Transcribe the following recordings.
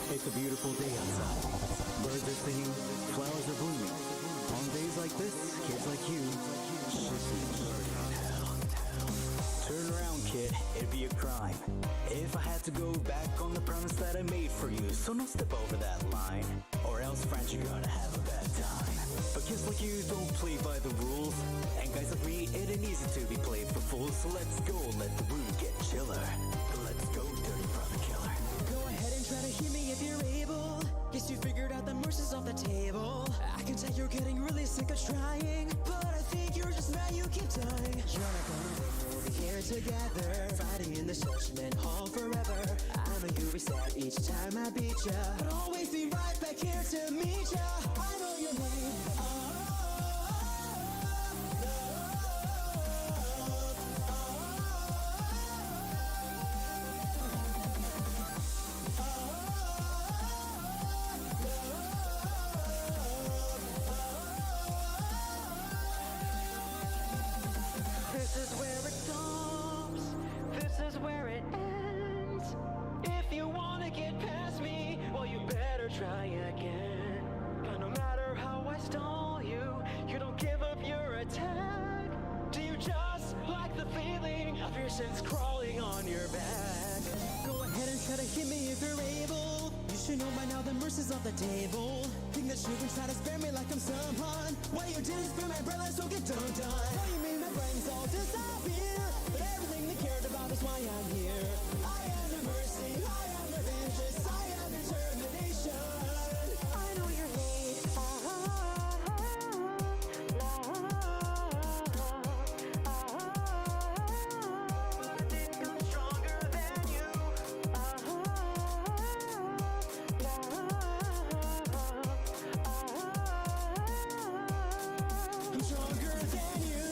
It's a beautiful day outside. Birds are singing, flowers are blooming. On days like this, kids like you should be burning hell. Turn around, kid, it'd be a crime if I had to go back on the promise that I made for you. So don't step over that line, or else friends, you're gonna have a bad time. But kids like you don't play by the rules, and guys like me, it ain't easy to be played for fools. So let's go, let the room get chiller. Let's go, dirty brother killer. Go ahead and try to hit me if you're able. Guess you figured out the mercy's off the table. I can tell you're getting really sick of trying, but I think you're just mad you keep dying. You're not gonna win, we'll be here together, fighting in the judgment hall forever. I know you reset each time I beat ya, but always be right back here to meet ya. I know your name. This is where it stops, this is where it ends. If you wanna get past me, well you better try again. But no matter how I stall you, you don't give up your attack. Do you just like the feeling of your sins crawling on your back? Go ahead and try to hit me if you're able. You should know by now the mercy's off the table. Think that you can try to spare me like I'm someone. Why you didn't spare my brother, so get done. Why you made my brains all disappear, but everything they cared about is why I'm here. I am the mercy, I am the vengeance, I am determination. I know your need. But I think I'm stronger than you. I'm stronger than you.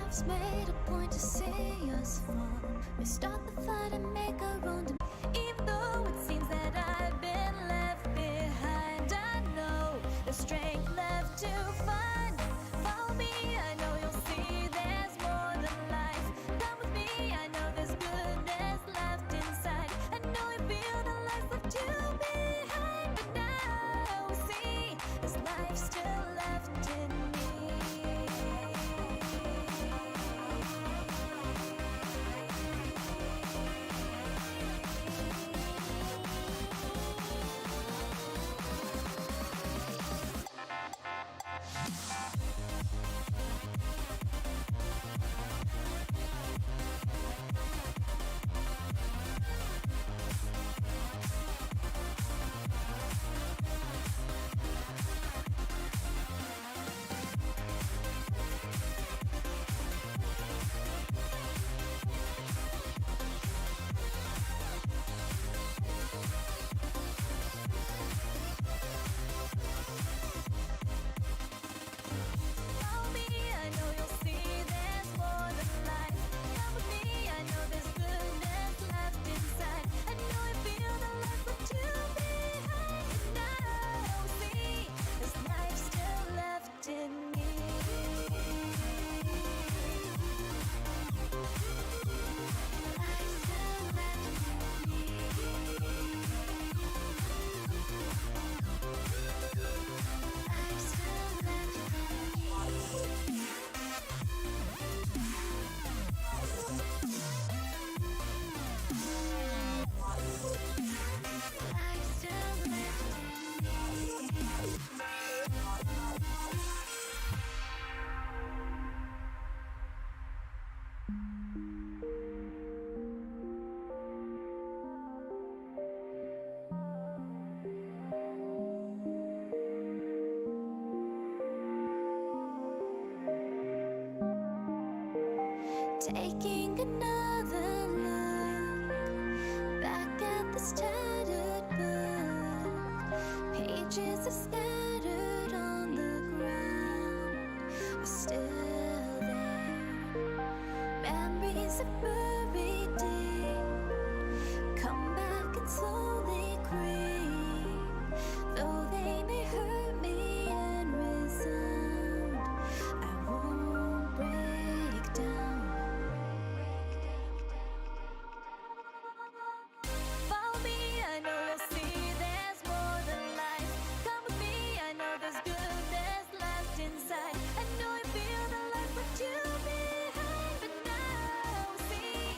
Love's made a point to see us fall. We start the fight and make our own. Even though it seems that I've been left behind, I know the strength left to find. Follow me, I know you'll see there's more than life. Come with me, I know there's goodness left inside. I know you feel the life left you behind, but now we see there's life still left in me. Follow me, I know you'll see there's more than life. Come with me, I know there's goodness left inside. I know you feel the life left you behind, but now we see there's life still left in me. Life still left in me. Life still left in me. Life still left in me. Taking another look back at this tattered book. Pages are scattered on the ground, but still there. Memories are buried deep, come back and slowly creep. Though they may hurt me and resound, I won't break down. Follow me, I know you'll see there's more than life. Come with me, I know there's goodness left inside. I know you feel the life left you behind, but now we see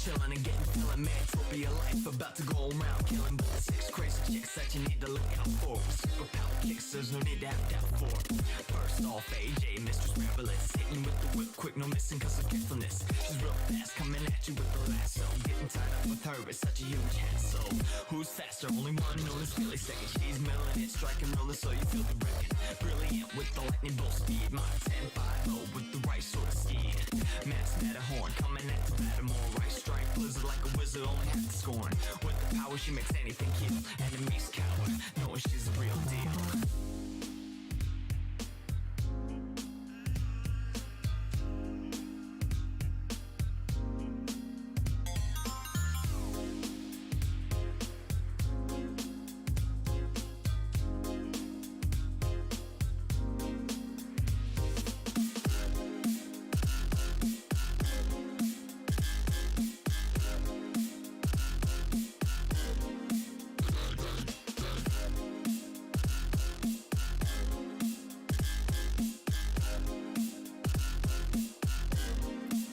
chillin' and getting feeling mantopia life about to go around killing with the 6 crazy chicks that you need to look out for. Superpower kicks, there's no need to have doubt for. First off, AJ, Mistress Marvelous, hitting with the whip quick, no missing cause of carefulness. She's real fast, coming at you with the lasso. Getting tied up with her is such a huge hassle. Who's faster? Only one known as Billy second. She's milling it, striking roller so you feel the wrecking. Brilliant with the lightning bolt speed. Mach 10-5-0 with the right sort of speed. Mass Matterhorn coming at the Mattermore. Right strike, blizzard like a wizard, only half the scorn. With the power she makes anything kill. Enemies cower, knowing she's the real deal.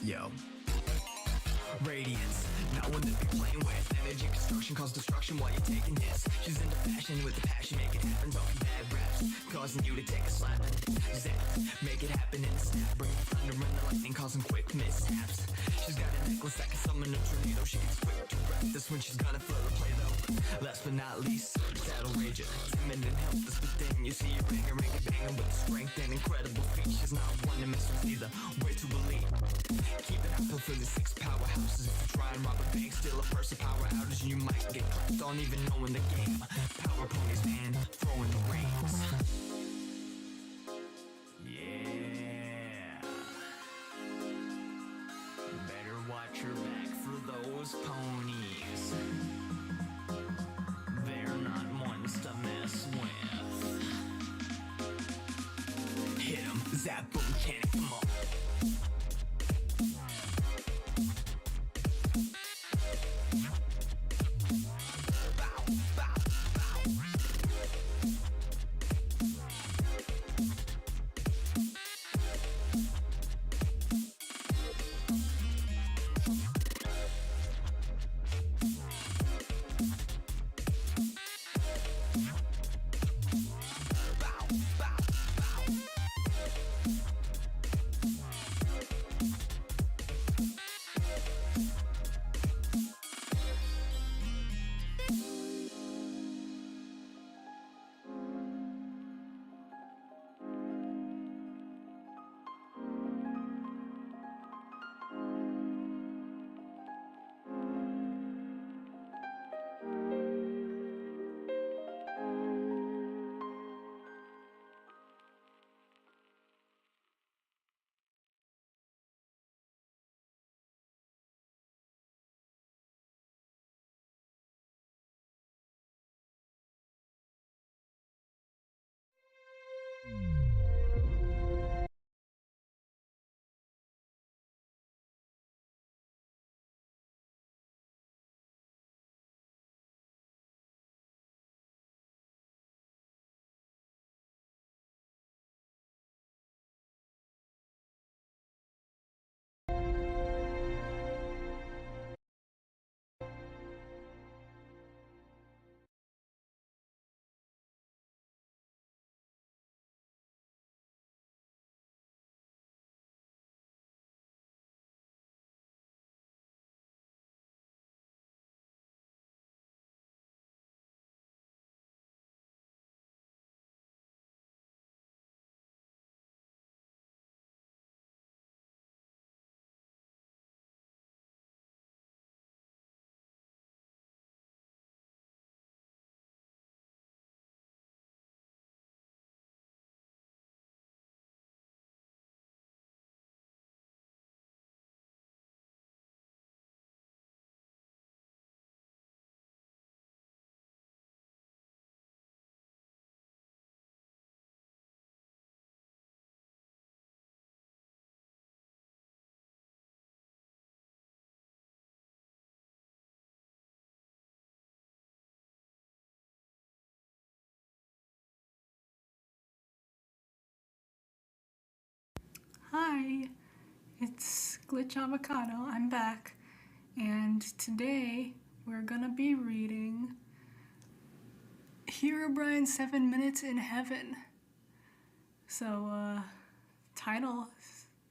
Yo. Radiance, not one to be playing with. Energy construction cause destruction while you're taking hits. She's into fashion with the passion, make it happen. Talking bad raps, causing you to take a slap. Zap, make it happen in a snap. Bring the thunder and the lightning, causing quick mishaps. She's got a necklace that can summon a tornado. She gets quick to breath, that's when she's gonna float a play though. Last but not least, Shadow Rager. Timid and helpless, but then you see her banging with the strength and incredible feat. She's not one to mess with either, way too elite. Keep it up for the 6 powerhouses. If you try and rob a bank, steal a purse of power outage, you might get clapped on even knowing the game. Power ponies, man, throwing the reins. Yeah. Better watch your back for those ponies. They're not ones to mess with. Hit 'em, zap, boom, cannon, come on. Hi, it's Glitch Avocado. I'm back. and today we're gonna be reading Herobrine's 7 Minutes in Heaven. So, title,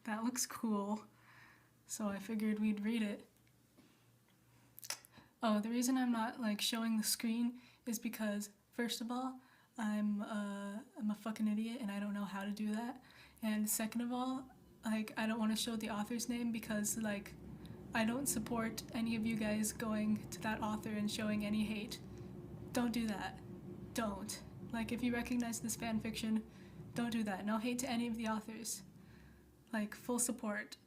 that looks cool, so I figured we'd read it. Oh, the reason I'm not like showing the screen is because, first of all, I'm a fucking idiot and I don't know how to do that. And second of all, like, I don't want to show the author's name because, like, I don't support any of you guys going to that author and showing any hate. Don't do that. Don't. Like, if you recognize this fan fiction, don't do that. No hate to any of the authors. Like, full support.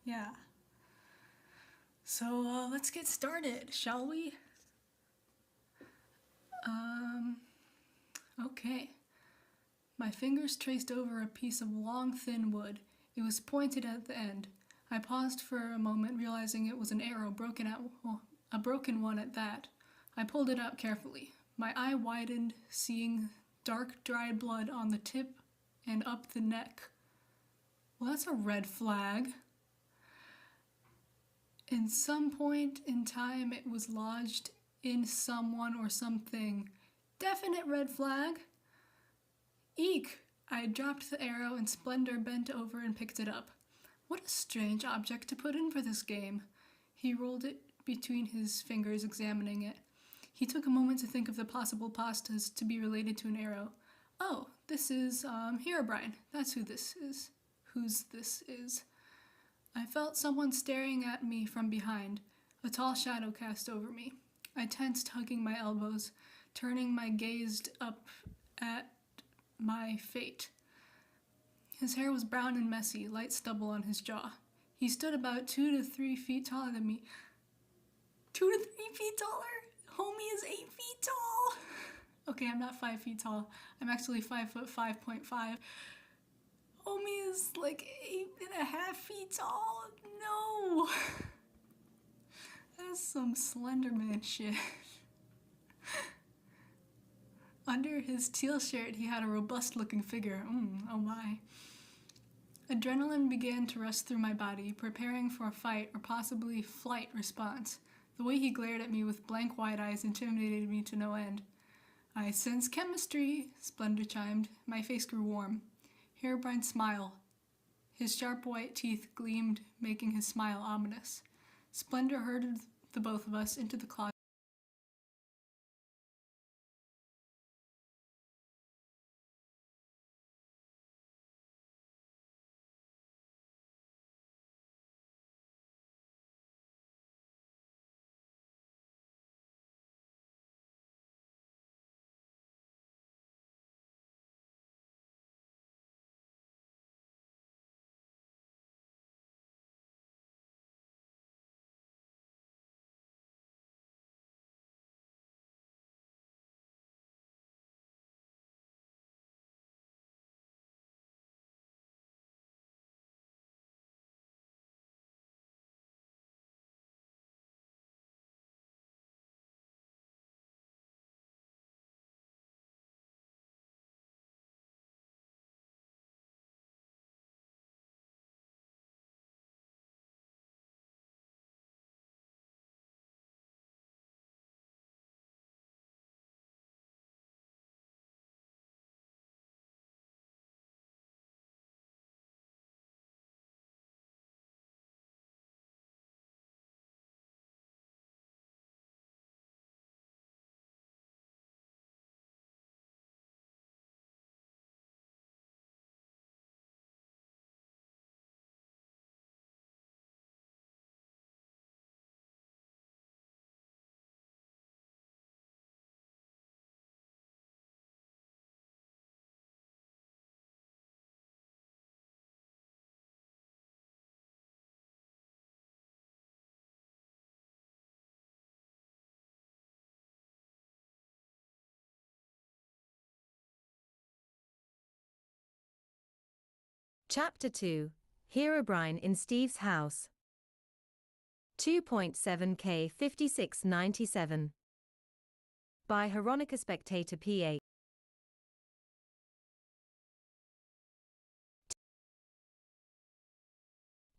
Yeah. So, let's get started, shall we? Okay. My fingers traced over a piece of long, thin wood. It was pointed at the end. I paused for a moment, realizing it was an arrow, a broken one at that. I pulled it out carefully. My eye widened, seeing dark, dried blood on the tip and up the neck. Well, that's a red flag. In some point in time, it was lodged in someone or something. Definite red flag. Eek! I dropped the arrow and Splendor bent over and picked it up. What a strange object to put in for this game. He rolled it between his fingers, examining it. He took a moment to think of the possible pastas to be related to an arrow. Oh, this is, Herobrine. That's who this is. Whose this is. I felt someone staring at me from behind. A tall shadow cast over me. I tensed, hugging my elbows, turning my gaze up at my fate. His hair was brown and messy, light stubble on his jaw. He stood about 2 to 3 feet taller than me. 2 to 3 feet taller? Homie is 8 feet tall. Okay, I'm not 5 feet tall. I'm actually 5'5.5". Homie is like 8.5 feet tall. No. That's some Slenderman shit. Under his teal shirt, he had a robust-looking figure. Oh my. Adrenaline began to rush through my body, preparing for a fight or possibly flight response. The way he glared at me with blank wide eyes intimidated me to no end. I sense chemistry, Splendor chimed. My face grew warm. Herobrine smiled. His sharp white teeth gleamed, making his smile ominous. Splendor herded the both of us into the closet. Chapter 2. Herobrine in Steve's House. 2.7K 5697. By Veronica Spectator PH.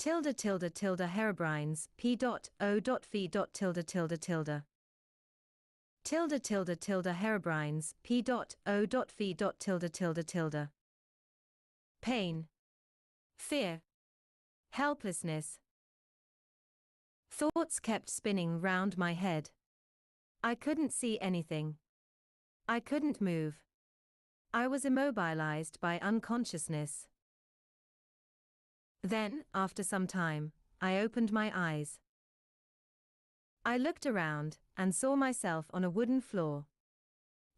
tilde tilde tilde Herobrines p dot o dot v dot tilde tilde tilde tilde tilde tilde Herobrines p dot o dot v dot tilde tilde tilde pain, fear, helplessness. Thoughts kept spinning round my head. I couldn't see anything. I couldn't move. I was immobilized by unconsciousness. Then, after some time, I opened my eyes. I looked around and saw myself on a wooden floor.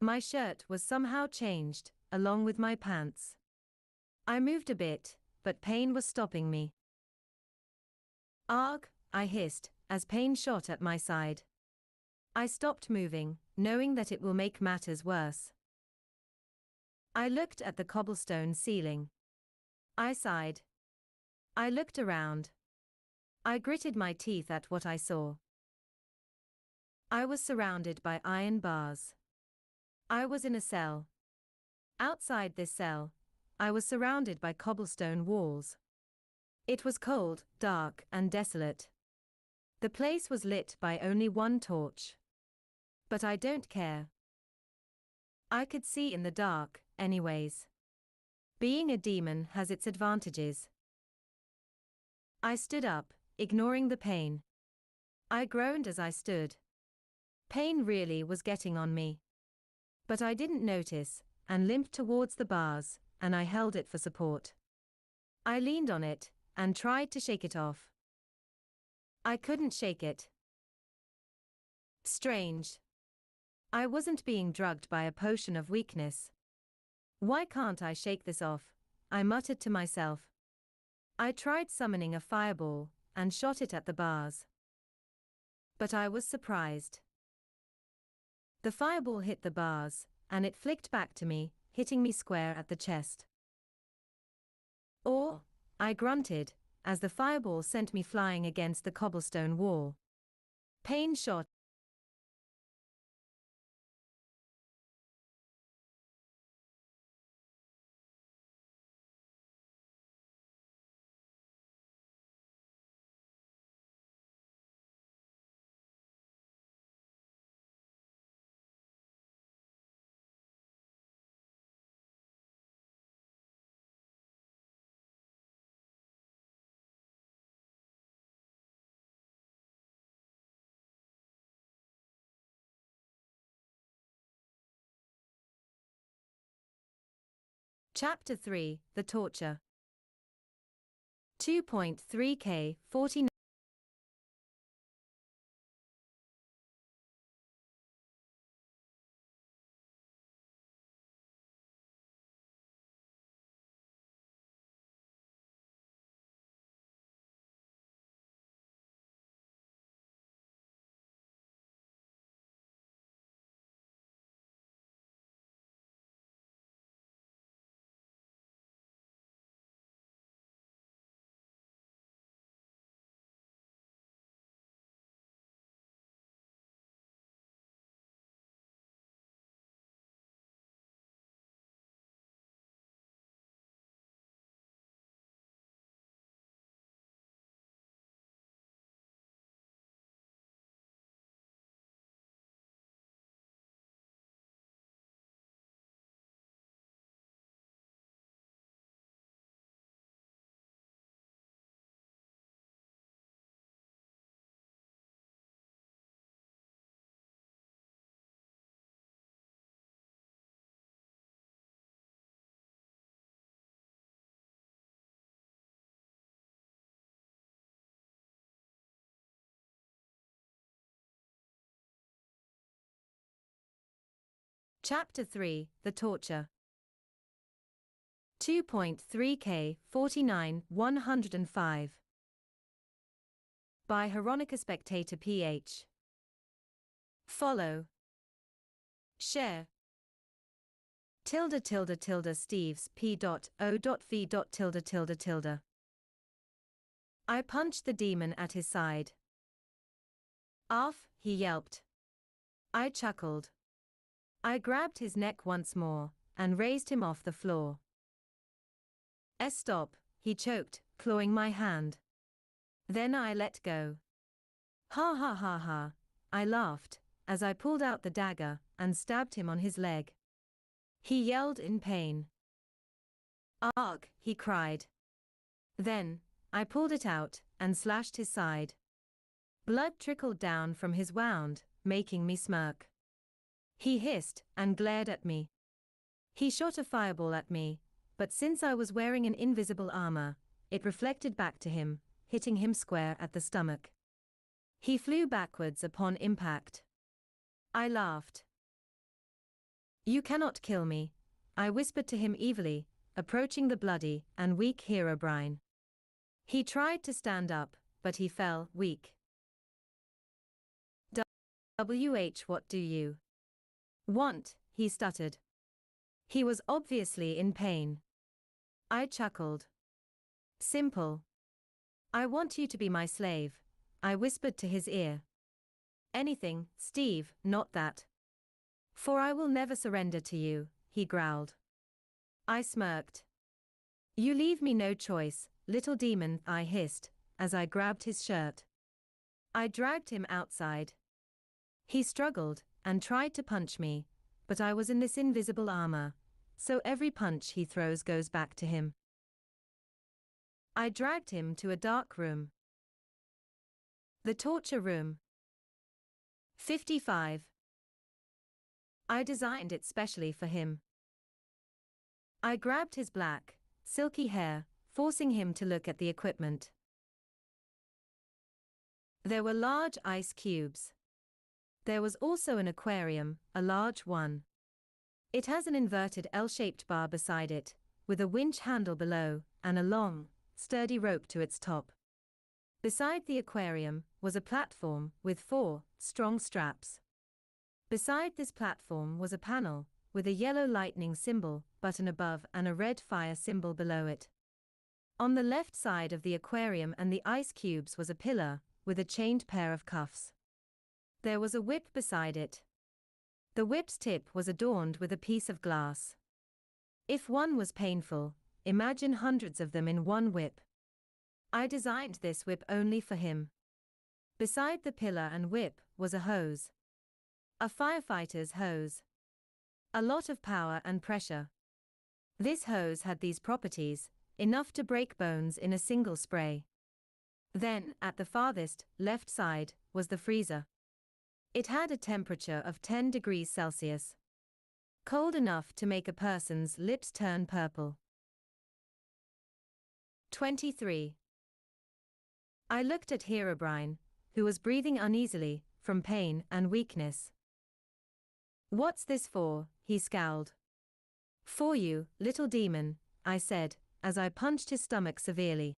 My shirt was somehow changed, along with my pants. I moved a bit, but pain was stopping me. Arg, I hissed, as pain shot at my side. I stopped moving, knowing that it will make matters worse. I looked at the cobblestone ceiling. I sighed. I looked around. I gritted my teeth at what I saw. I was surrounded by iron bars. I was in a cell. Outside this cell, I was surrounded by cobblestone walls. It was cold, dark, and desolate. The place was lit by only one torch. But I don't care. I could see in the dark, anyways. Being a demon has its advantages. I stood up, ignoring the pain. I groaned as I stood. Pain really was getting on me. But I didn't notice, and limped towards the bars, and I held it for support. I leaned on it, and tried to shake it off. I couldn't shake it. Strange. I wasn't being drugged by a potion of weakness. Why can't I shake this off? I muttered to myself. I tried summoning a fireball, and shot it at the bars. But I was surprised. The fireball hit the bars, and it flicked back to me, hitting me square at the chest. Or, I grunted, as the fireball sent me flying against the cobblestone wall. Pain shot. Chapter 3, The Torture. 2.3K 49. Chapter 3, The Torture. 2.3K 49 105. By Veronica Spectator PH. Follow. Share. Tilde tilde tilde Steves p dot o dot v dot tilde tilde tilde. I punched the demon at his side. Arf, he yelped. I chuckled. I grabbed his neck once more, and raised him off the floor. Stop, he choked, clawing my hand. Then I let go. Ha ha ha ha, I laughed, as I pulled out the dagger and stabbed him on his leg. He yelled in pain. Ugh, he cried. Then, I pulled it out and slashed his side. Blood trickled down from his wound, making me smirk. He hissed and glared at me. He shot a fireball at me, but since I was wearing an invisible armor, it reflected back to him, hitting him square at the stomach. He flew backwards upon impact. I laughed. You cannot kill me, I whispered to him evilly, approaching the bloody and weak Herobrine. He tried to stand up, but he fell, weak. What do you want? He stuttered. He was obviously in pain. I chuckled. Simple. I want you to be my slave, I whispered to his ear. Anything, Steve, not that. For I will never surrender to you, he growled. I smirked. You leave me no choice, little demon, I hissed, as I grabbed his shirt. I dragged him outside. He struggled and tried to punch me, but I was in this invisible armor, so every punch he throws goes back to him. I dragged him to a dark room. The torture room. 55. I designed it specially for him. I grabbed his black, silky hair, forcing him to look at the equipment. There were large ice cubes. There was also an aquarium, a large one. It has an inverted L-shaped bar beside it, with a winch handle below, and a long, sturdy rope to its top. Beside the aquarium was a platform with 4 strong straps. Beside this platform was a panel, with a yellow lightning symbol button above and a red fire symbol below it. On the left side of the aquarium and the ice cubes was a pillar, with a chained pair of cuffs. There was a whip beside it. The whip's tip was adorned with a piece of glass. If one was painful, imagine hundreds of them in one whip. I designed this whip only for him. Beside the pillar and whip was a hose. A firefighter's hose. A lot of power and pressure. This hose had these properties, enough to break bones in a single spray. Then, at the farthest, left side, was the freezer. It had a temperature of 10 degrees Celsius. Cold enough to make a person's lips turn purple. 23. I looked at Herobrine, who was breathing uneasily, from pain and weakness. What's this for? He scowled. For you, little demon, I said, as I punched his stomach severely.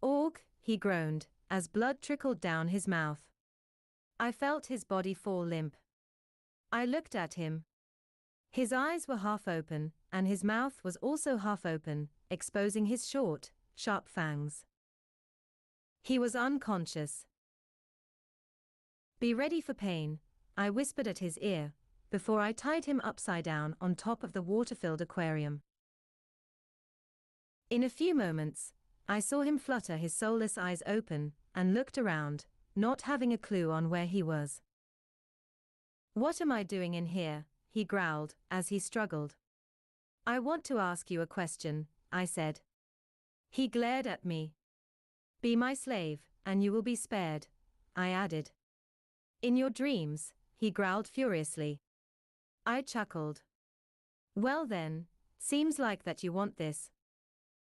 Org, he groaned, as blood trickled down his mouth. I felt his body fall limp. I looked at him. His eyes were half open, and his mouth was also half open, exposing his short, sharp fangs. He was unconscious. Be ready for pain, I whispered at his ear, before I tied him upside down on top of the water-filled aquarium. In a few moments, I saw him flutter his soulless eyes open, and looked around, not having a clue on where he was. What am I doing in here? He growled, as he struggled. I want to ask you a question, I said. He glared at me. Be my slave, and you will be spared, I added. In your dreams, he growled furiously. I chuckled. Well then, seems like that you want this.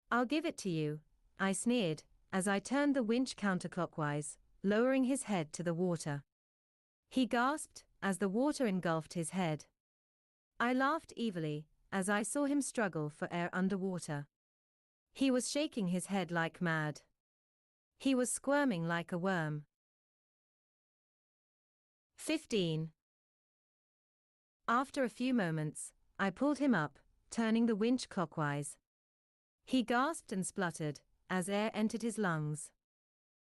I'll give it to you, I sneered, as I turned the winch counterclockwise, lowering his head to the water. He gasped, as the water engulfed his head. I laughed evilly, as I saw him struggle for air underwater. He was shaking his head like mad. He was squirming like a worm. 15. After a few moments, I pulled him up, turning the winch clockwise. He gasped and spluttered, as air entered his lungs.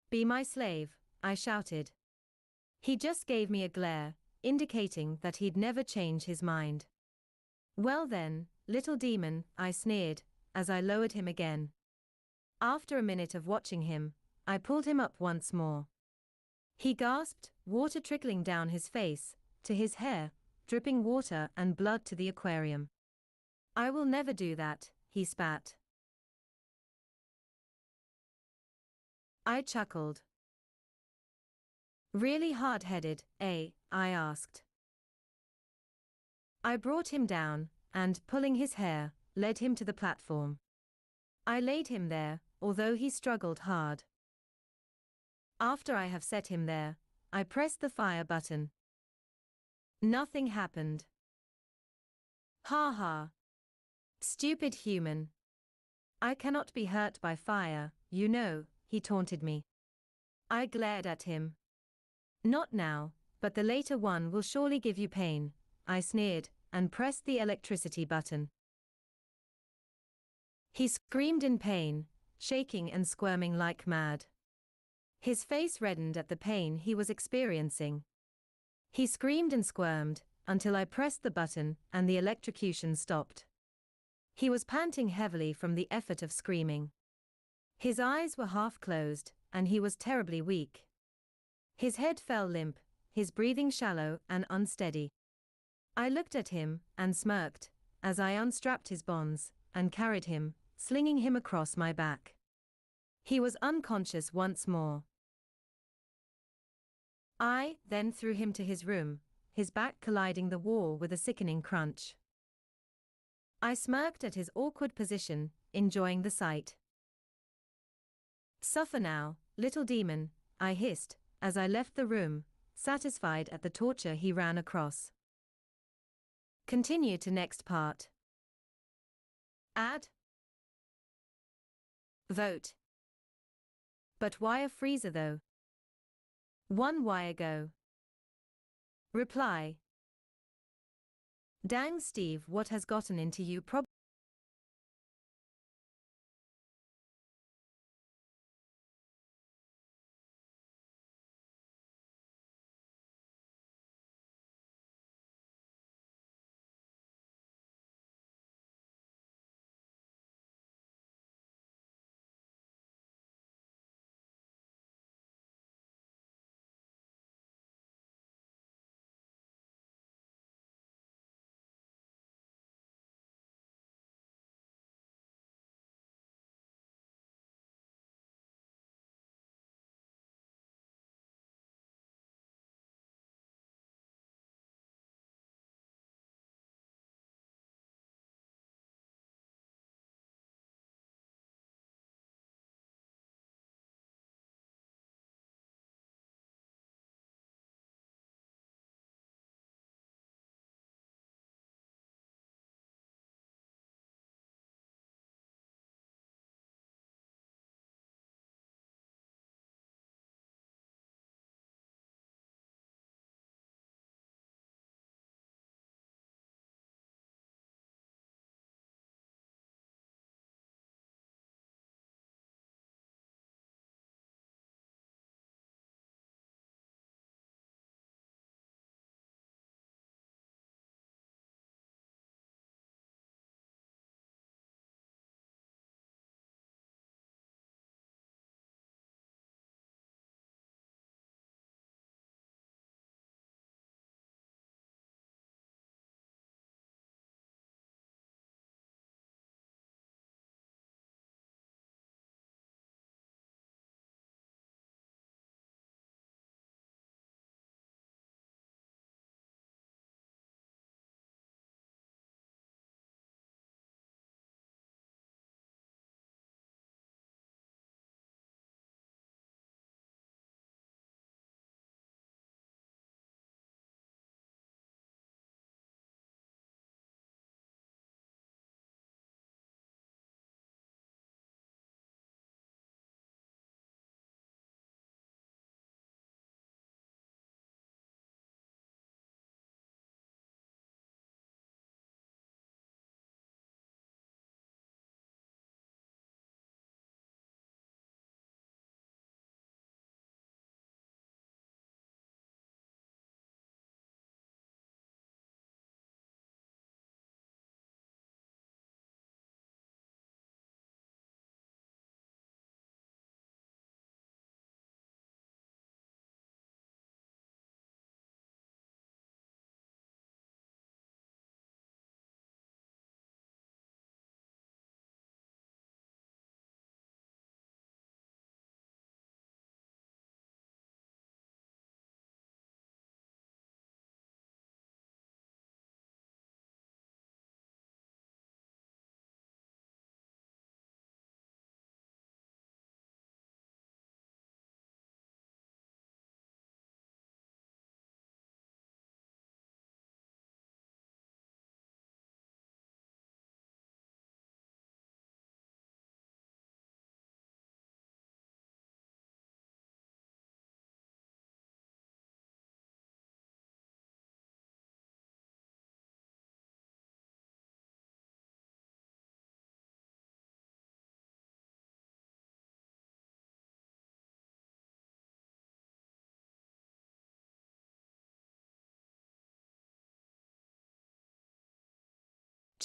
Be my slave, I shouted. He just gave me a glare, indicating that he'd never change his mind. Well then, little demon, I sneered, as I lowered him again. After a minute of watching him, I pulled him up once more. He gasped, water trickling down his face, to his hair, dripping water and blood to the aquarium. I will never do that, he spat. I chuckled. Really hard-headed, eh? I asked. I brought him down, and, pulling his hair, led him to the platform. I laid him there, although he struggled hard. After I have set him there, I pressed the fire button. Nothing happened. Ha ha. Stupid human. I cannot be hurt by fire, you know, he taunted me. I glared at him. Not now, but the later one will surely give you pain, I sneered, and pressed the electricity button. He screamed in pain, shaking and squirming like mad. His face reddened at the pain he was experiencing. He screamed and squirmed, until I pressed the button and the electrocution stopped. He was panting heavily from the effort of screaming. His eyes were half closed, and he was terribly weak. His head fell limp, his breathing shallow and unsteady. I looked at him, and smirked, as I unstrapped his bonds, and carried him, slinging him across my back. He was unconscious once more. I then threw him to his room, his back colliding the wall with a sickening crunch. I smirked at his awkward position, enjoying the sight. Suffer now, little demon, I hissed, as I left the room, satisfied at the torture he ran across. Continue to next part. Add. Vote. But why a freezer though? One why ago? Reply. Dang Steve, what has gotten into you?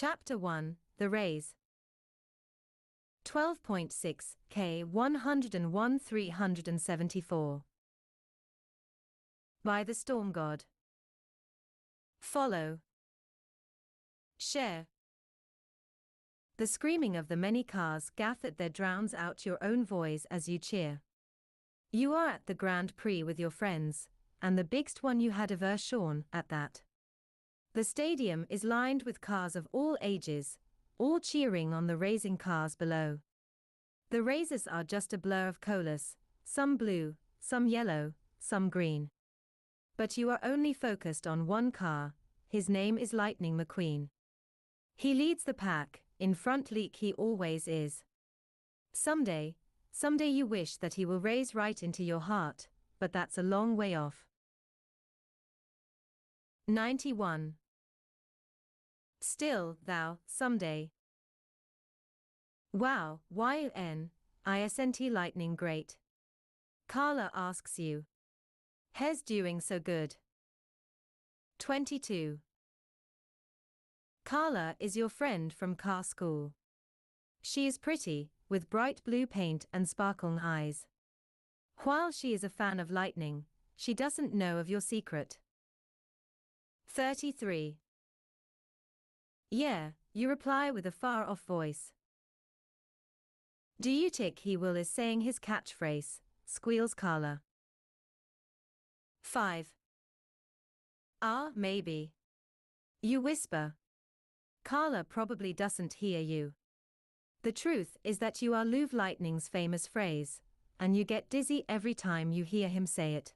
Chapter 1, The Rays. 12.6 K 101 374. By the Storm God. Follow. Share. The screaming of the many cars gathered there drowns out your own voice as you cheer. You are at the Grand Prix with your friends, and the biggest one you had ever shone at that. The stadium is lined with cars of all ages, all cheering on the racing cars below. The races are just a blur of colors, some blue, some yellow, some green. But you are only focused on one car, his name is Lightning McQueen. He leads the pack, in front like he always is. Someday you wish that he will race right into your heart, but that's a long way off. 91. Still, thou, someday. Wow, isn't lightning great? Carla asks you. He's doing so good. 22. Carla is your friend from car school. She is pretty, with bright blue paint and sparkling eyes. While she is a fan of lightning, she doesn't know of your secret. 33. Yeah, you reply with a far-off voice. Do you think he will is saying his catchphrase, squeals Carla. 5. Maybe. You whisper. Carla probably doesn't hear you. The truth is that you are Louvre Lightning's famous phrase, and you get dizzy every time you hear him say it.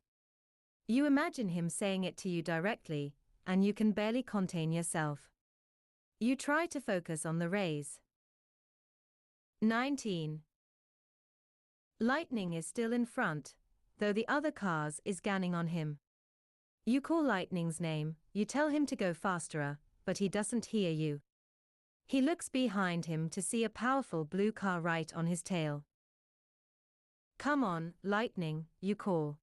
You imagine him saying it to you directly, and you can barely contain yourself. You try to focus on the rays. 19. Lightning is still in front, though the other cars is gaining on him. You call Lightning's name, you tell him to go faster, but he doesn't hear you. He looks behind him to see a powerful blue car right on his tail. Come on, Lightning, you call.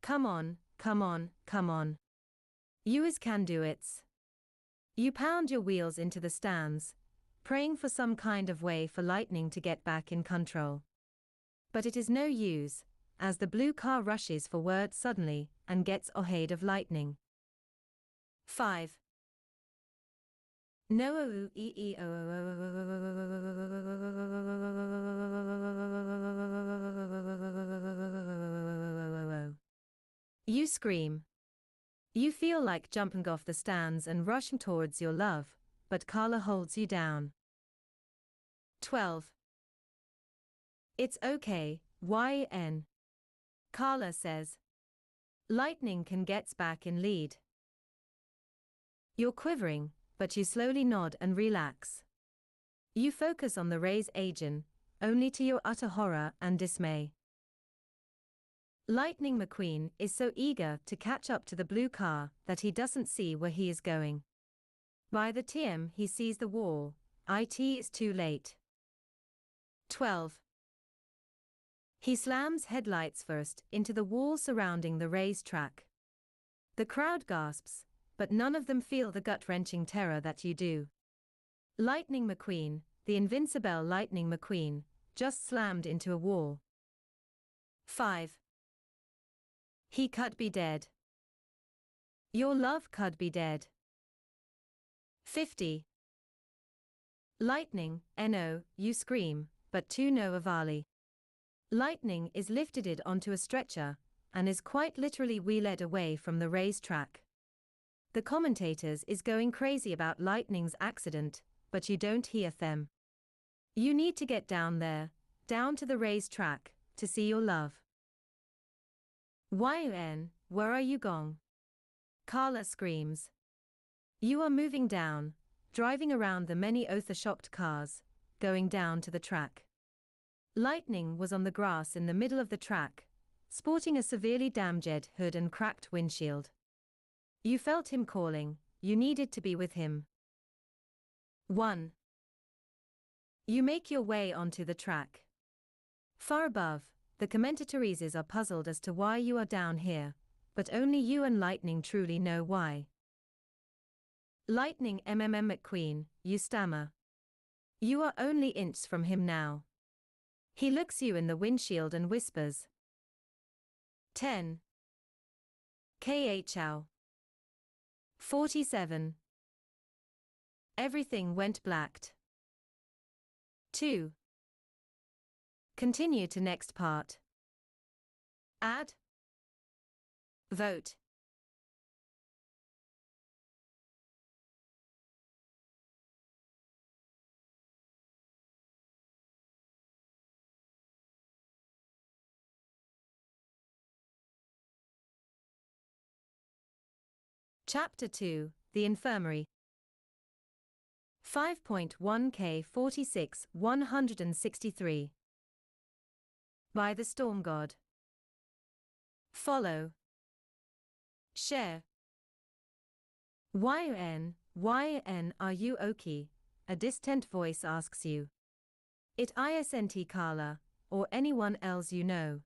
Come on, come on, come on. You is can do it. You pound your wheels into the stands, praying for some kind of way for Lightning to get back in control. But it is no use, as the blue car rushes forward suddenly and gets ahead of Lightning. 5. No. You scream. You feel like jumping off the stands and rushing towards your love, but Carla holds you down. 12. It's okay, YN. Carla says. Lightning can get back in lead. You're quivering, but you slowly nod and relax. You focus on the race agent, only to your utter horror and dismay. Lightning McQueen is so eager to catch up to the blue car that he doesn't see where he is going. By the time he sees the wall, it is too late. 12. He slams headlights first into the wall surrounding the race track. The crowd gasps, but none of them feel the gut-wrenching terror that you do. Lightning McQueen, the invincible Lightning McQueen, just slammed into a wall. 5. He could be dead. Your love could be dead. 50. Lightning, no, you scream, but to no avali. Lightning is lifted onto a stretcher, and is quite literally wheeled away from the race track. The commentators is going crazy about Lightning's accident, but you don't hear them. You need to get down there, down to the race track, to see your love. YN, where are you gone? Carla screams. You are moving down, driving around the many other-shocked cars, going down to the track. Lightning was on the grass in the middle of the track, sporting a severely damaged hood and cracked windshield. You felt him calling, you needed to be with him. 1. You make your way onto the track. Far above, the commentators are puzzled as to why you are down here, but only you and Lightning truly know why. Lightning McQueen, you stammer. You are only inches from him now. He looks you in the windshield and whispers. 10. KHL. 47. Everything went blacked. 2. Continue to next part. Add. Vote. Chapter 2, The Infirmary. 5.1K 46 163. By the Storm God. Follow. Share. YN are you okay? A distant voice asks you. It isn't Carla, or anyone else you know.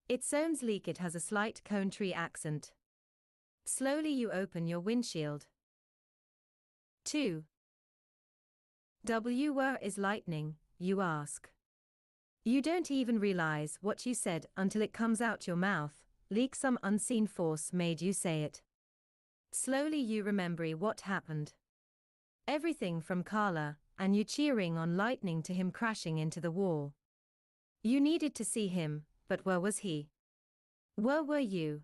It sounds like it has a slight country accent. Slowly you open your windshield. 2. Where is lightning, you ask. You don't even realize what you said until it comes out your mouth, like some unseen force made you say it. Slowly you remember what happened. Everything from Carla, and you cheering on lightning to him crashing into the wall. You needed to see him, but where was he? Where were you?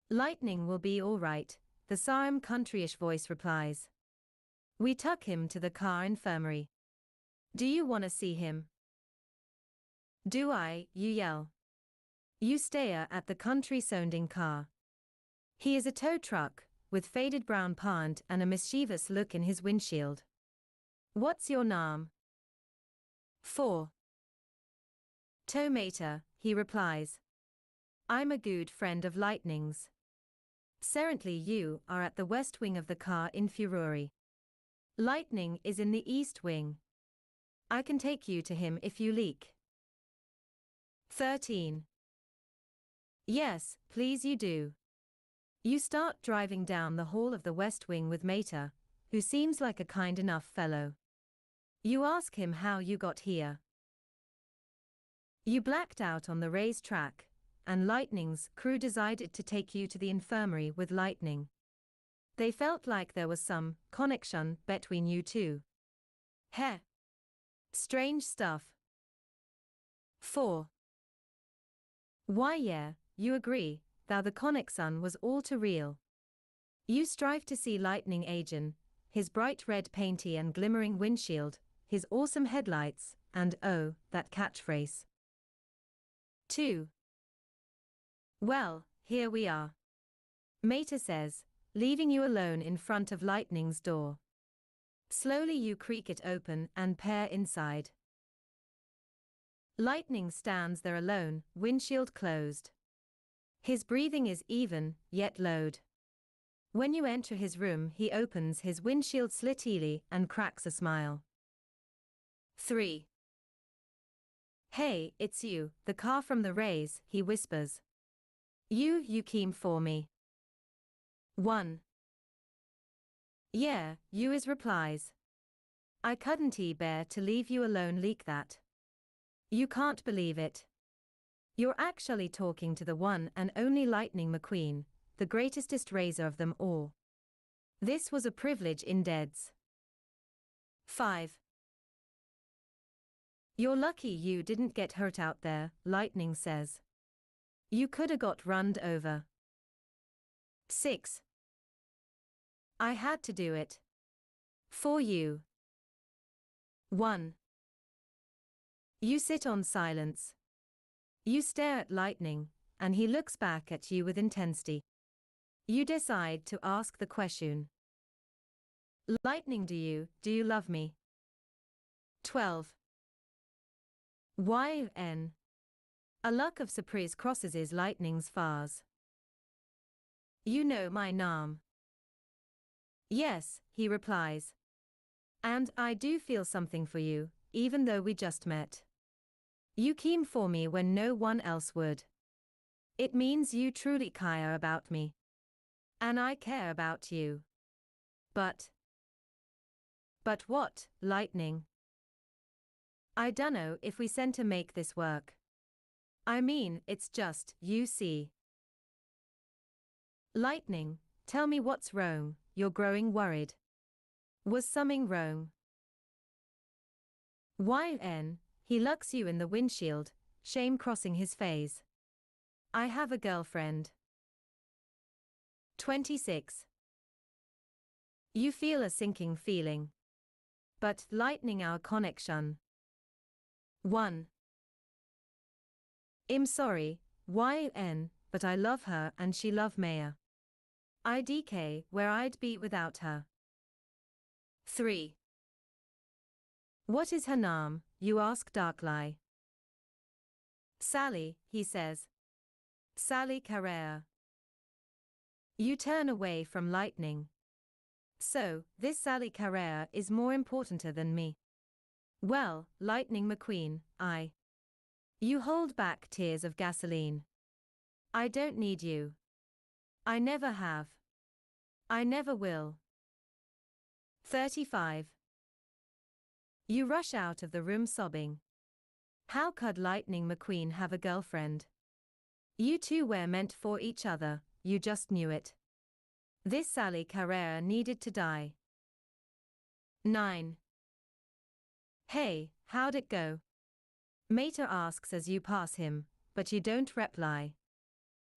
Lightning will be all right, the Sarm countryish voice replies. We took him to the car infirmary. Do you want to see him? Do I, you yell. You stare at the country-sounding car. He is a tow truck, with faded brown paint and a mischievous look in his windshield. What's your name? 4. Tomato, he replies. I'm a good friend of Lightning's. Currently you are at the west wing of the car infirmary. Lightning is in the east wing. I can take you to him if you like. 13. Yes, please you do. You start driving down the hall of the west wing with Mater, who seems like a kind enough fellow. You ask him how you got here. You blacked out on the racetrack, and Lightning's crew decided to take you to the infirmary with Lightning. They felt like there was some connection between you two. Heh. Strange stuff. 4. Why yeah, you agree, that the connection was all too real. You strive to see Lightning Agent, his bright red painty and glimmering windshield, his awesome headlights, and oh, that catchphrase. 2. Well, here we are. Mater says, leaving you alone in front of Lightning's door. Slowly you creak it open and peer inside. Lightning stands there alone, windshield closed. His breathing is even, yet loud. When you enter his room, he opens his windshield slitly and cracks a smile. 3. Hey, it's you, the car from the race, he whispers. You came for me. 1. Yeah, you is replies. I couldn't bear to leave you alone like that. You can't believe it. You're actually talking to the one and only Lightning McQueen, the greatest racer of them all. This was a privilege indeed. 5. You're lucky you didn't get hurt out there, Lightning says. You coulda got runned over. 6. I had to do it. For you. 1. You sit on silence. You stare at Lightning, and he looks back at you with intensity. You decide to ask the question. Lightning, do you love me? 12. YN. A look of surprise crosses his Lightning's face. You know my name. Yes, he replies. And I do feel something for you, even though we just met. You came for me when no one else would. It means you truly care about me. And I care about you. But what, lightning? I dunno if we sent to make this work. I mean, it's just, you see. Lightning, tell me what's wrong, you're growing worried. Was something wrong? YN, he looks you in the windshield, shame crossing his face. I have a girlfriend. 26. You feel a sinking feeling. But, lightning our connection. 1. I'm sorry, YN, but I love her and she love Maya. IDK, where I'd be without her. 3. What is her name, you ask Darkly. Sally, he says. Sally Carrera. You turn away from lightning. So, this Sally Carrera is more importanter than me. Well, Lightning McQueen, You hold back tears of gasoline. I don't need you. I never have. I never will. 35. You rush out of the room sobbing. How could Lightning McQueen have a girlfriend? You two were meant for each other, you just knew it. This Sally Carrera needed to die. 9. Hey, how'd it go? Mater asks as you pass him, but you don't reply.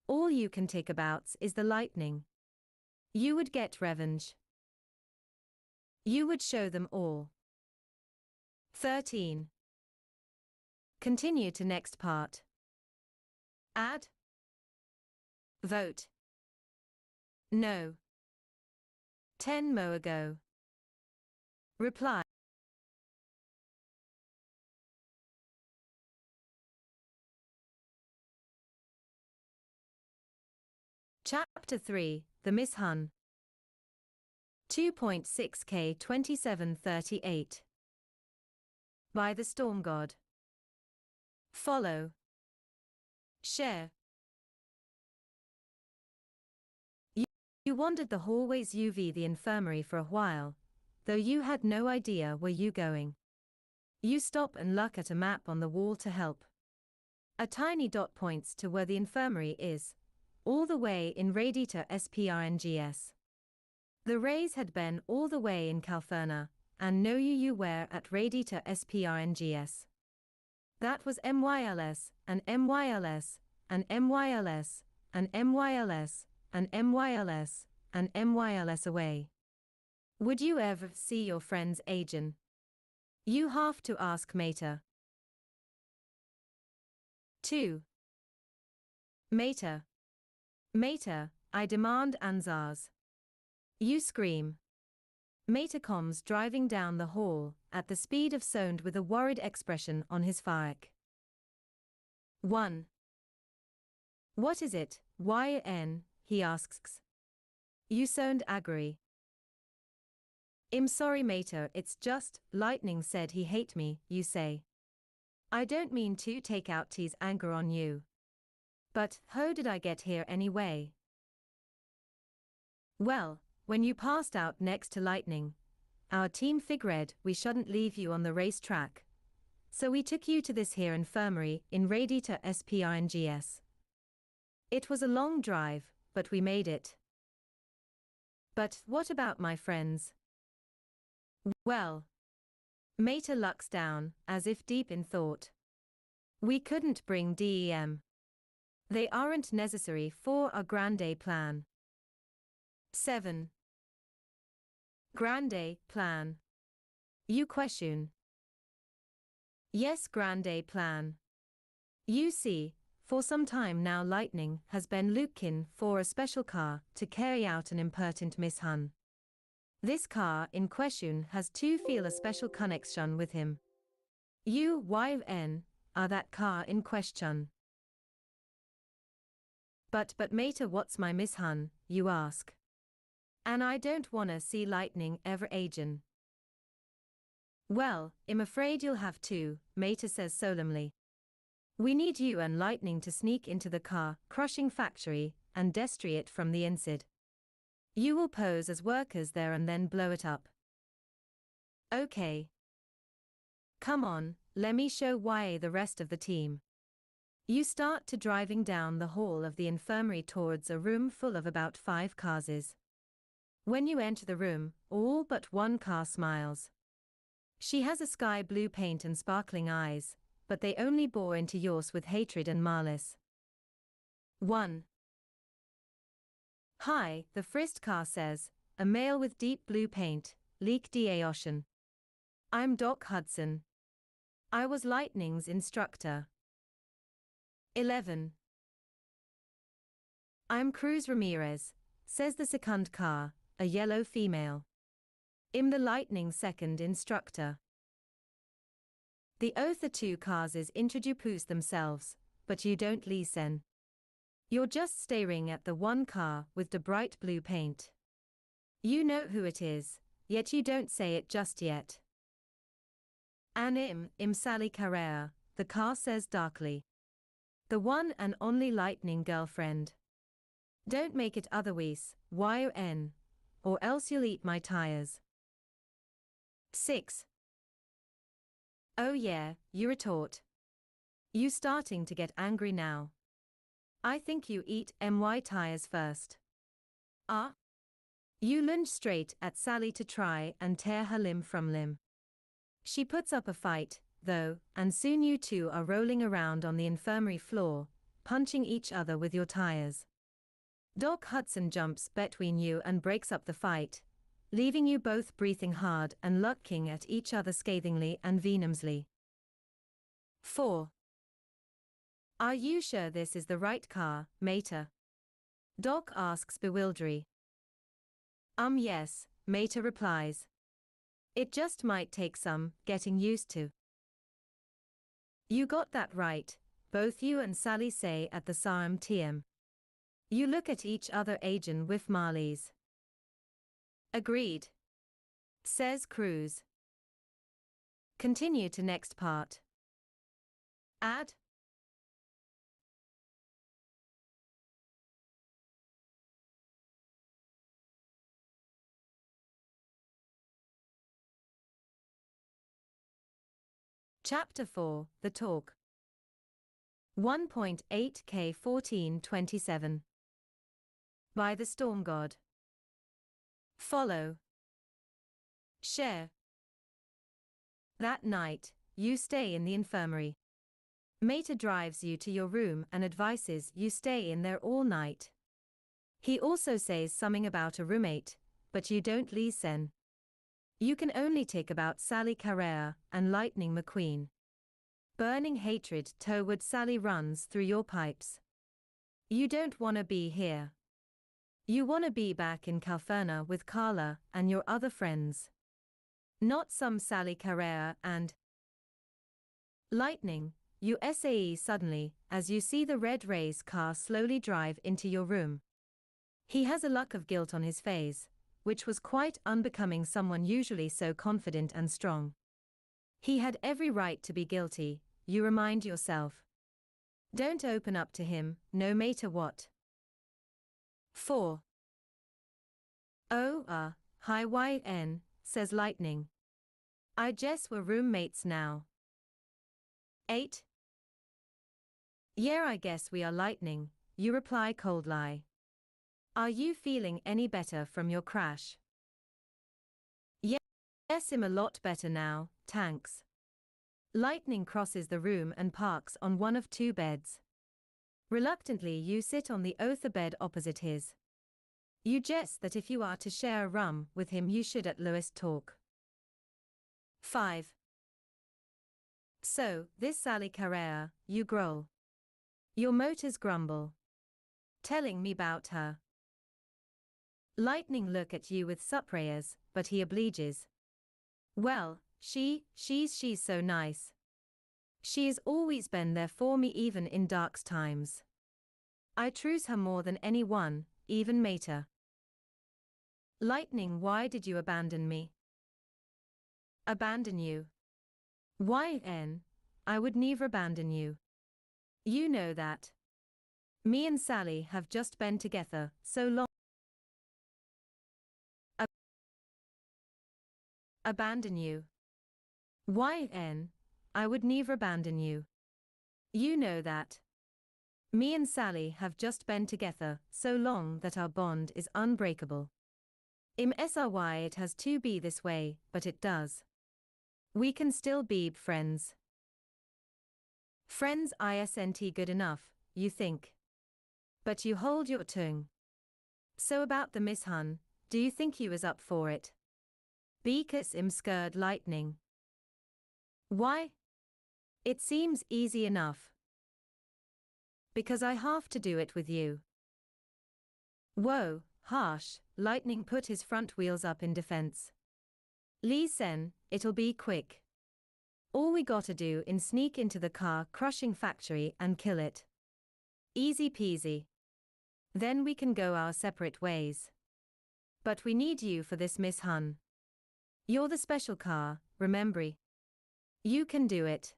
All you can think about is the lightning. You would get revenge. You would show them all. 13. Continue to next part. Add. Vote. No. 10 mo ago. Reply. Chapter 3, The Miss Hun. 2.6K 2738. By the Storm God. Follow. Share. You wandered the hallways UV the infirmary for a while, though you had no idea where you going. You stop and look at a map on the wall to help. A tiny dot points to where the infirmary is, all the way in Radita SPRNGS. The rays had been all the way in Calferna, and know you were at Radita SPRNGS. That was MYLS, and MYLS, and MYLS, and MYLS, and MYLS, and MYLS away. Would you ever see your friend's agent? You have to ask Mater. 2. Mater. Mater, I demand answers. You scream. Mater comes driving down the hall, at the speed of sound with a worried expression on his face. 1. What is it, YN, he asks. You sound angry. I'm sorry Mater, it's just, Lightning said he hate me, you say. I don't mean to take out his anger on you. But, how did I get here anyway? Well, when you passed out next to Lightning, our team figured we shouldn't leave you on the racetrack. So we took you to this here infirmary in Radita SPRNGS. It was a long drive, but we made it. But what about my friends? Well, Mater looks down, as if deep in thought. We couldn't bring DEM. They aren't necessary for a grande plan. 7. Grande plan. You question. Yes, grande plan. You see, for some time now Lightning has been looking for a special car to carry out an important Miss Hun. This car in question has to feel a special connection with him. You, YN, are that car in question. But Mater, what's my Miss Hun, you ask? And I don't wanna see Lightning ever agin. Well, I'm afraid you'll have to, Mater says solemnly. We need you and Lightning to sneak into the car, crushing factory, and destroy it from the inside. You will pose as workers there and then blow it up. Okay. Come on, let me show why the rest of the team. You start to driving down the hall of the infirmary towards a room full of about 5 cars. When you enter the room, all but one car smiles. She has a sky blue paint and sparkling eyes, but they only bore into yours with hatred and malice. 1. Hi, the first car says, a male with deep blue paint, leak da ocean. I'm Doc Hudson. I was Lightning's instructor. 11. I'm Cruz Ramirez, says the second car, a yellow female. I'm the Lightning second instructor. The other 2 cars introduce themselves, but you don't listen. You're just staring at the one car with the bright blue paint. You know who it is, yet you don't say it just yet. And I'm Sally Carrera, the car says darkly. The one and only Lightning girlfriend. Don't make it otherwise, YON, or else you'll eat my tires. 6. Oh yeah, you retort. You starting to get angry now. I think you eat my tires first. Ah? You lunge straight at Sally to try and tear her limb from limb. She puts up a fight, though, and soon you two are rolling around on the infirmary floor, punching each other with your tires. Doc Hudson jumps between you and breaks up the fight, leaving you both breathing hard and looking at each other scathingly and venomously. 4. Are you sure this is the right car, Mater? Doc asks bewildered. Yes, Mater replies. It just might take some getting used to. You got that right, both you and Sally say at the same time. You look at each other agin with Marley's. Agreed, says Cruz. Continue to next part. Add. Chapter 4, The Talk. 1.8K 1427. By the Storm God. Follow. Share. That night, you stay in the infirmary. Mater drives you to your room and advises you stay in there all night. He also says something about a roommate, but you don't listen. You can only tick about Sally Carrera and Lightning McQueen. Burning hatred toward Sally runs through your pipes. You don't want to be here. You want to be back in California with Carla and your other friends. Not some Sally Carrera and Lightning, you SAE suddenly, as you see the red race car slowly drive into your room. He has a look of guilt on his face, which was quite unbecoming someone usually so confident and strong. He had every right to be guilty, you remind yourself. Don't open up to him, no matter what. 4. Oh, hi YN, says Lightning. I guess we're roommates now. 8. Yeah, I guess we are Lightning, you reply coldly. Are you feeling any better from your crash? Yes, I'm a lot better now, thanks. Lightning crosses the room and parks on one of 2 beds. Reluctantly you sit on the other bed opposite his. You jest that if you are to share a room with him you should at least talk. 5. So, this Sally Carrera, you growl. Your motors grumble. Telling me about her. Lightning look at you with surprise, but he obliges. Well, she's so nice. She's always been there for me even in dark times. I trust her more than anyone, even Mater. Lightning, why did you abandon me? Abandon you? YN, I would never abandon you. You know that. Me and Sally have just been together so long. Abandon you. YN, I would never abandon you. You know that. Me and Sally have just been together so long that our bond is unbreakable. SRY it has to be this way, but it does. We can still be friends. Friends isn't good enough, you think. But you hold your tongue. So about the Miss Hun, do you think you is up for it? Because I'm scared lightning. Why? It seems easy enough. Because I have to do it with you. Whoa, harsh, Lightning put his front wheels up in defense. Lee Sen, it'll be quick. All we gotta do is sneak into the car crushing factory and kill it. Easy peasy. Then we can go our separate ways. But we need you for this, Miss Hun. You're the special car, remember? You can do it.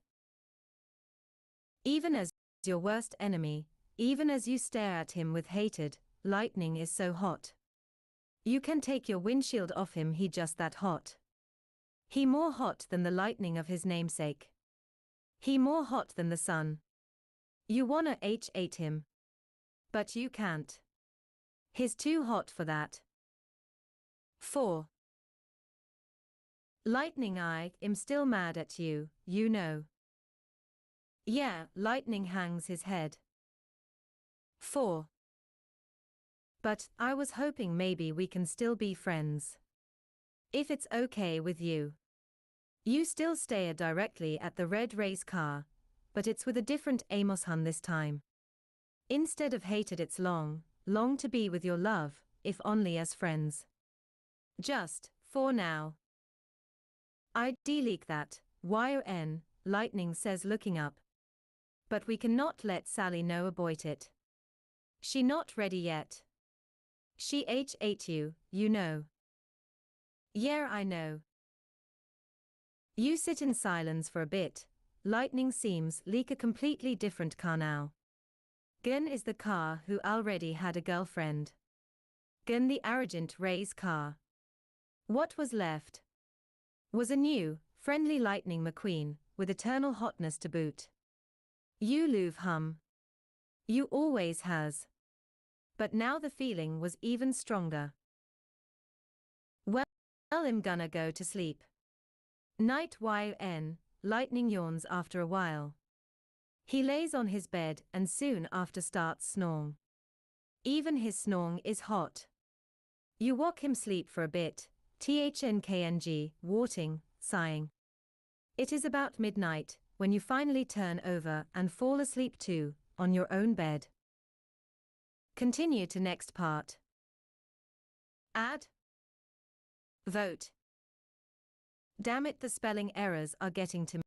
Even as your worst enemy, even as you stare at him with hatred, Lightning is so hot. You can take your windshield off him, he just that hot. He more hot than the lightning of his namesake. He more hot than the sun. You wanna hate him. But you can't. He's too hot for that. 4. Lightning, I am still mad at you, you know. Yeah, Lightning hangs his head. 4. But I was hoping maybe we can still be friends. If it's okay with you. You still stare directly at the red race car, but it's with a different Amos Hun this time. Instead of hated, it's long to be with your love, if only as friends. Just, for now. I'd delete that, YON, Lightning says looking up. But we cannot let Sally know about it. She not ready yet. She hate you, you know. Yeah, I know. You sit in silence for a bit. Lightning seems like a completely different car now. Gun is the car who already had a girlfriend. Gun the arrogant Ray's car. What was left was a new, friendly Lightning McQueen, with eternal hotness to boot. You love hum. You always has. But now the feeling was even stronger. Well, I'm gonna go to sleep. Night YN, Lightning yawns after a while. He lays on his bed and soon after starts snoring. Even his snoring is hot. You walk him sleep for a bit, THNKNG, warting, sighing. It is about midnight when you finally turn over and fall asleep too, on your own bed. Continue to next part. Add. Vote. Damn it, the spelling errors are getting to me.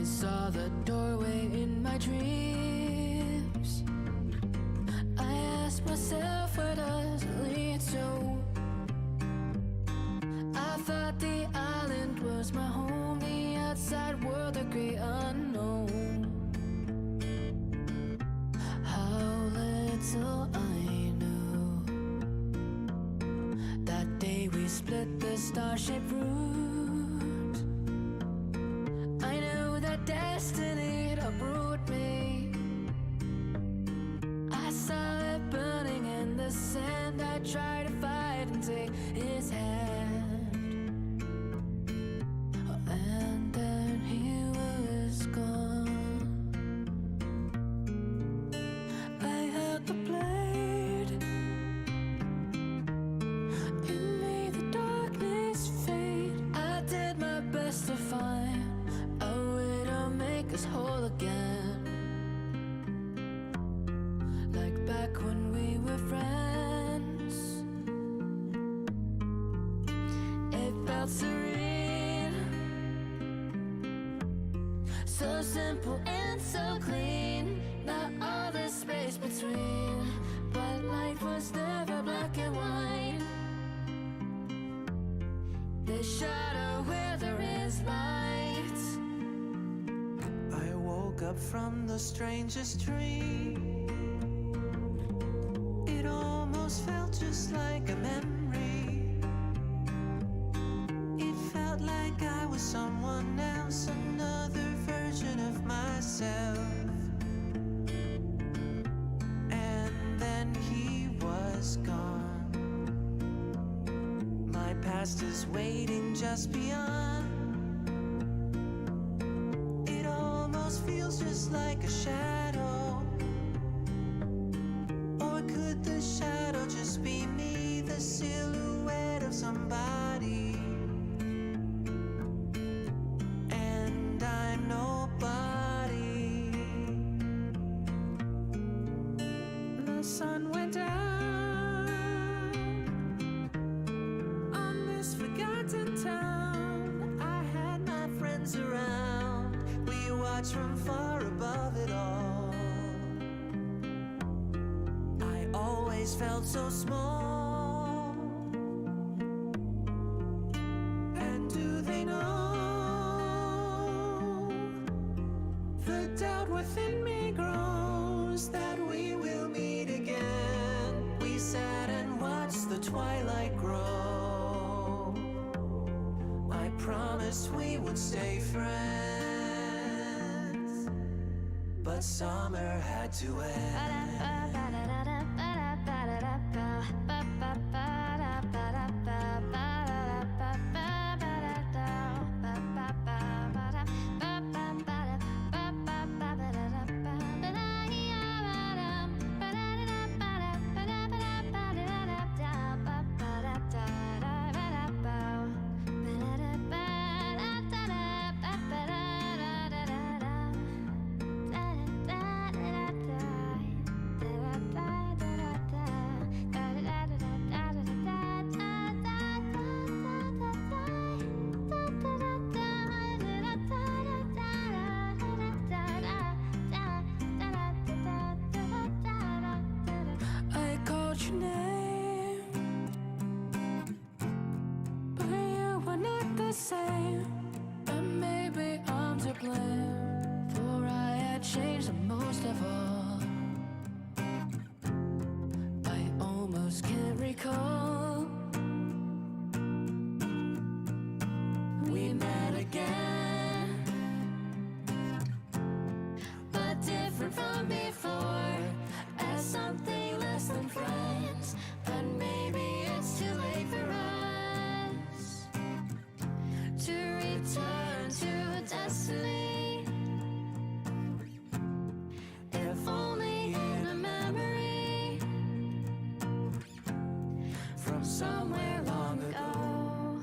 I saw the doorway in my dreams. I asked myself, where does it lead to? I thought the island was my home, the outside world a great unknown. How little I knew. That day we split the star-shaped route. I knew that destiny had uprooted me. I saw it burning in the sand. I tried to fight and take his hand. And then he was gone. I held the blade. It made the darkness fade. I did my best to find a way to make us whole again. Like back when we were friends. It felt serene, so simple and so clean. Not all the space between, but life was never black and white. There's shadow where there is light. I woke up from the strangest dream. It almost felt just like a memory. It felt like I was someone else, another version of myself. And then he was gone. My past is waiting just beyond. It almost feels just like a shadow. Or could the shadow just be me, the silhouette of somebody? And I'm nobody. The sun went down on this forgotten town. I had my friends around. We watched from far above it all. I always felt so small. And do they know the doubt within me grows that we will meet again? We sat and watched the twilight grow. I promised we would stay friends, but summer had to end. I called your name, but you were not the same. And maybe I'm to blame, for I had changed the most of all. I almost can't recall. We met again, but different from before, as something less than friends. But maybe it's too late for us to return to destiny. If only in a memory from somewhere long ago.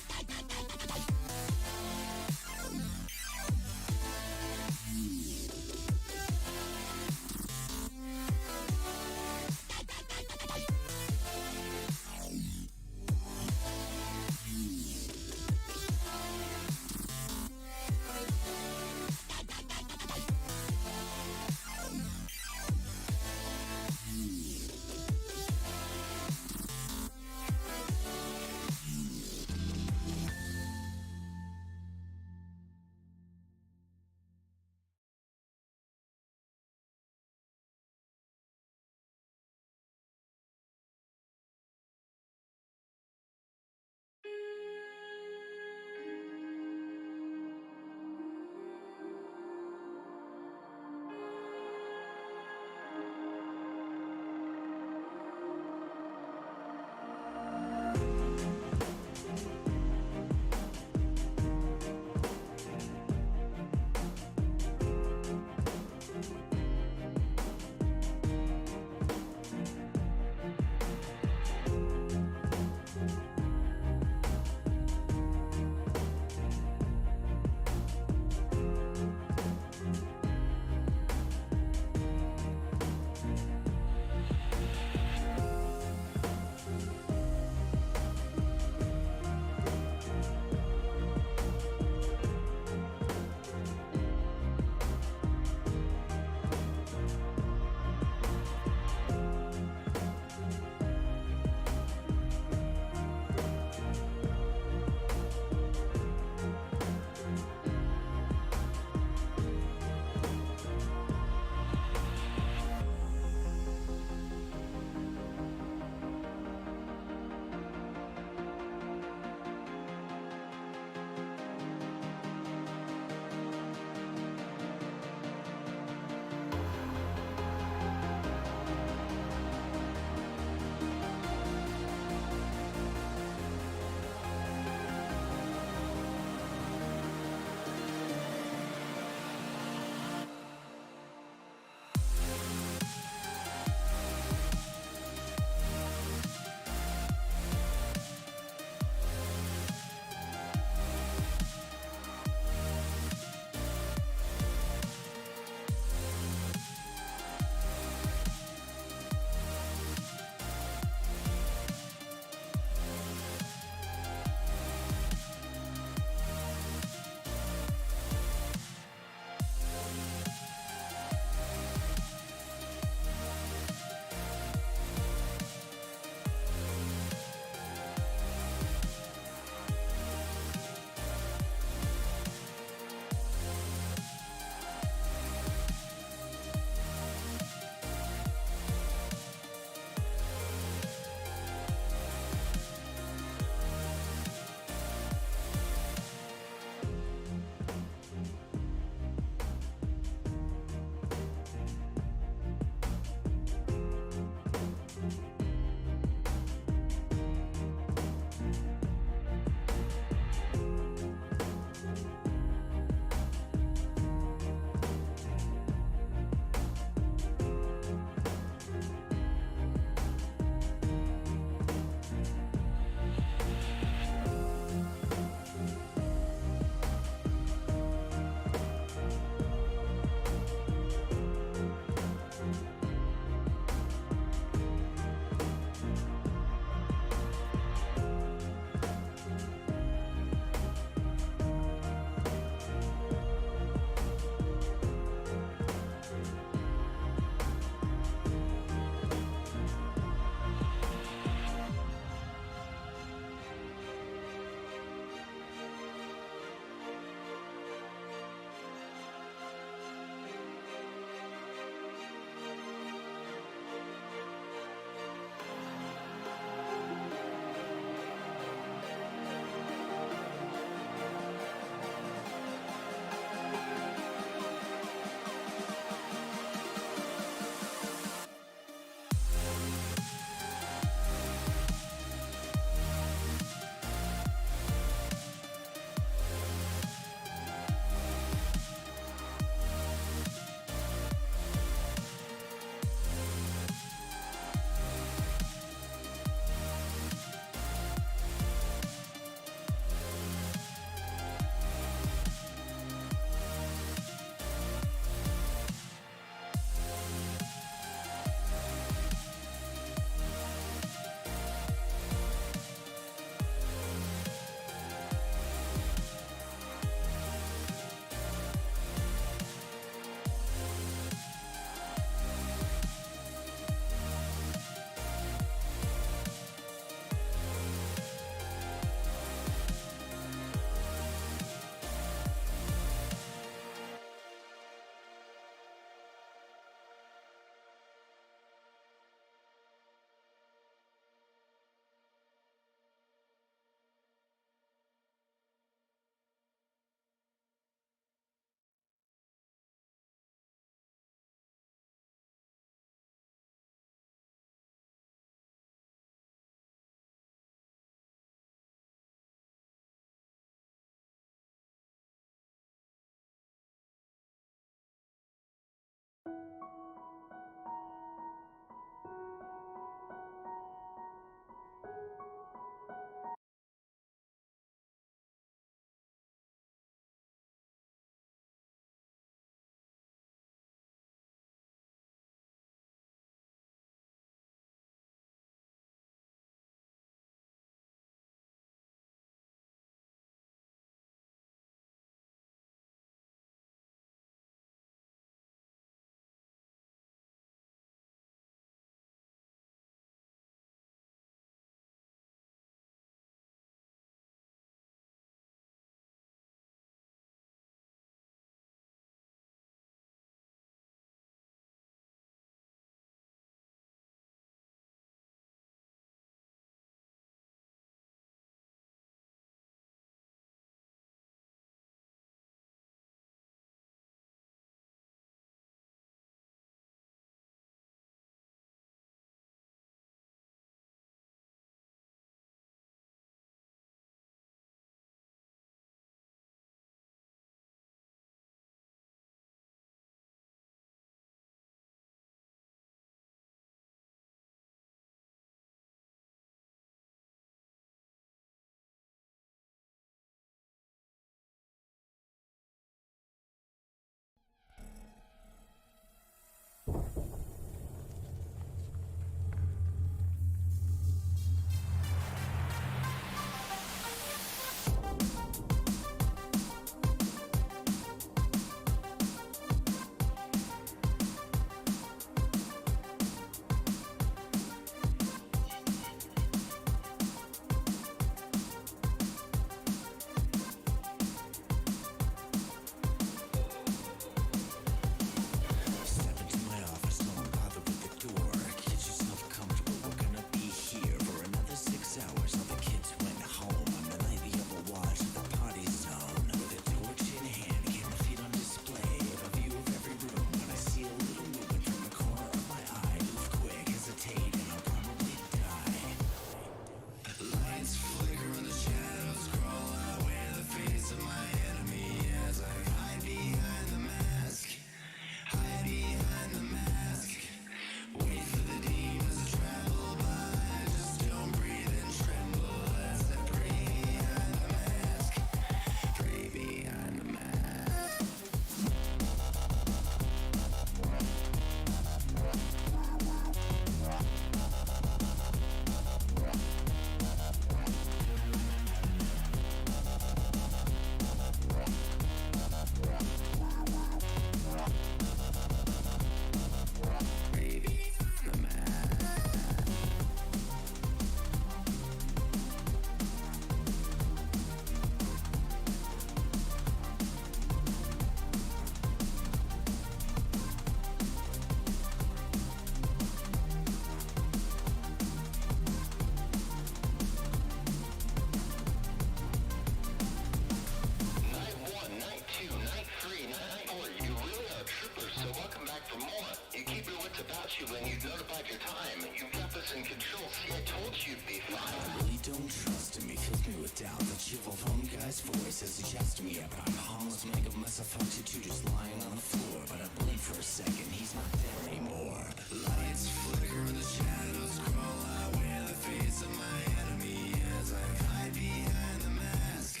I told you you'd be fine. I really don't trust him. He fills me with doubt. The cheerful phone guy's voice as he chats to me about harmless make a mess of fucked you two just lying on the floor. But I blink for a second, he's not there anymore. Lights flicker and the shadows crawl out where the face of my enemy is. I hide behind the mask.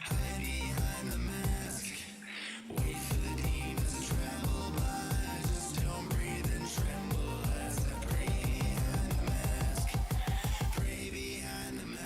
Hide behind the mask. Wait for the demons to tremble by. Just don't breathe and tremble as I pray behind the mask. Pray behind the mask.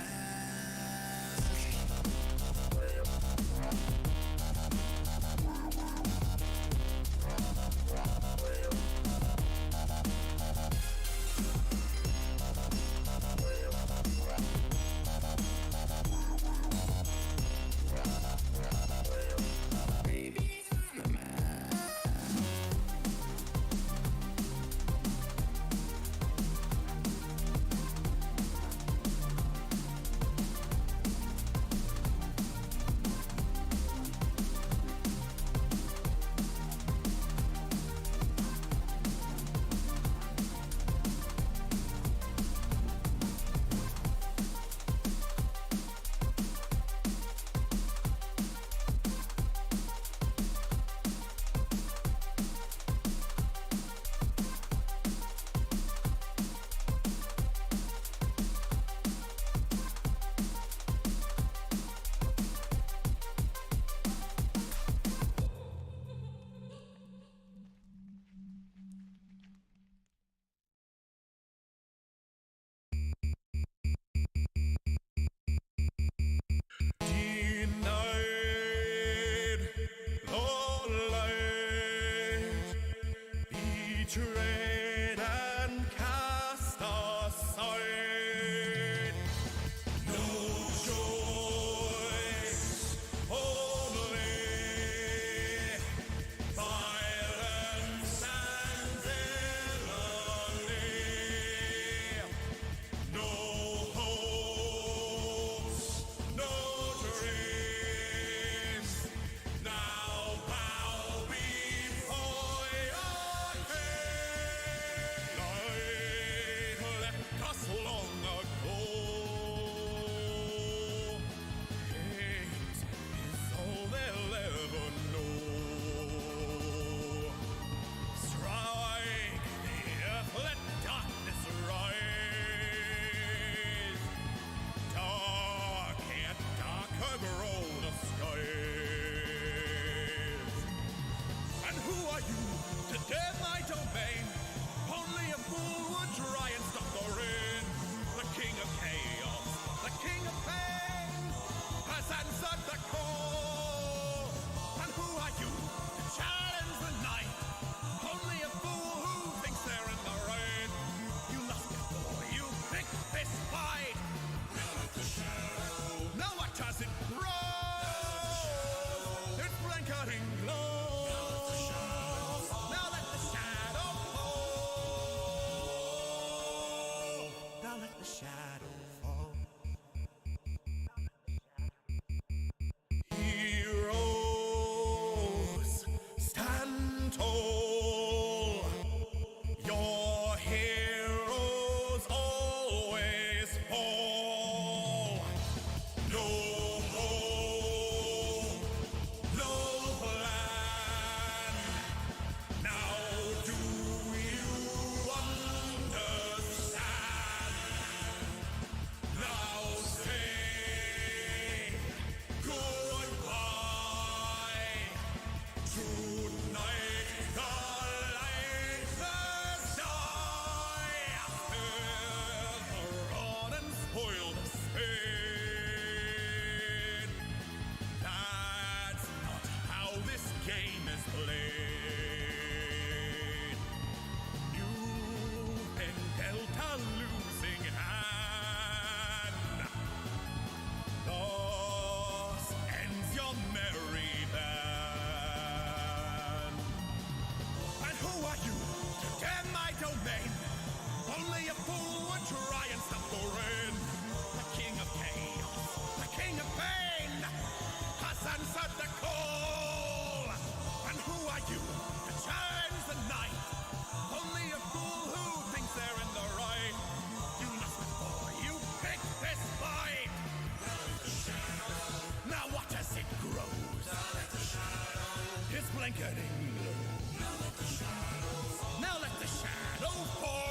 blanketing blue. Now let the shadow fall. Now let the shadow fall.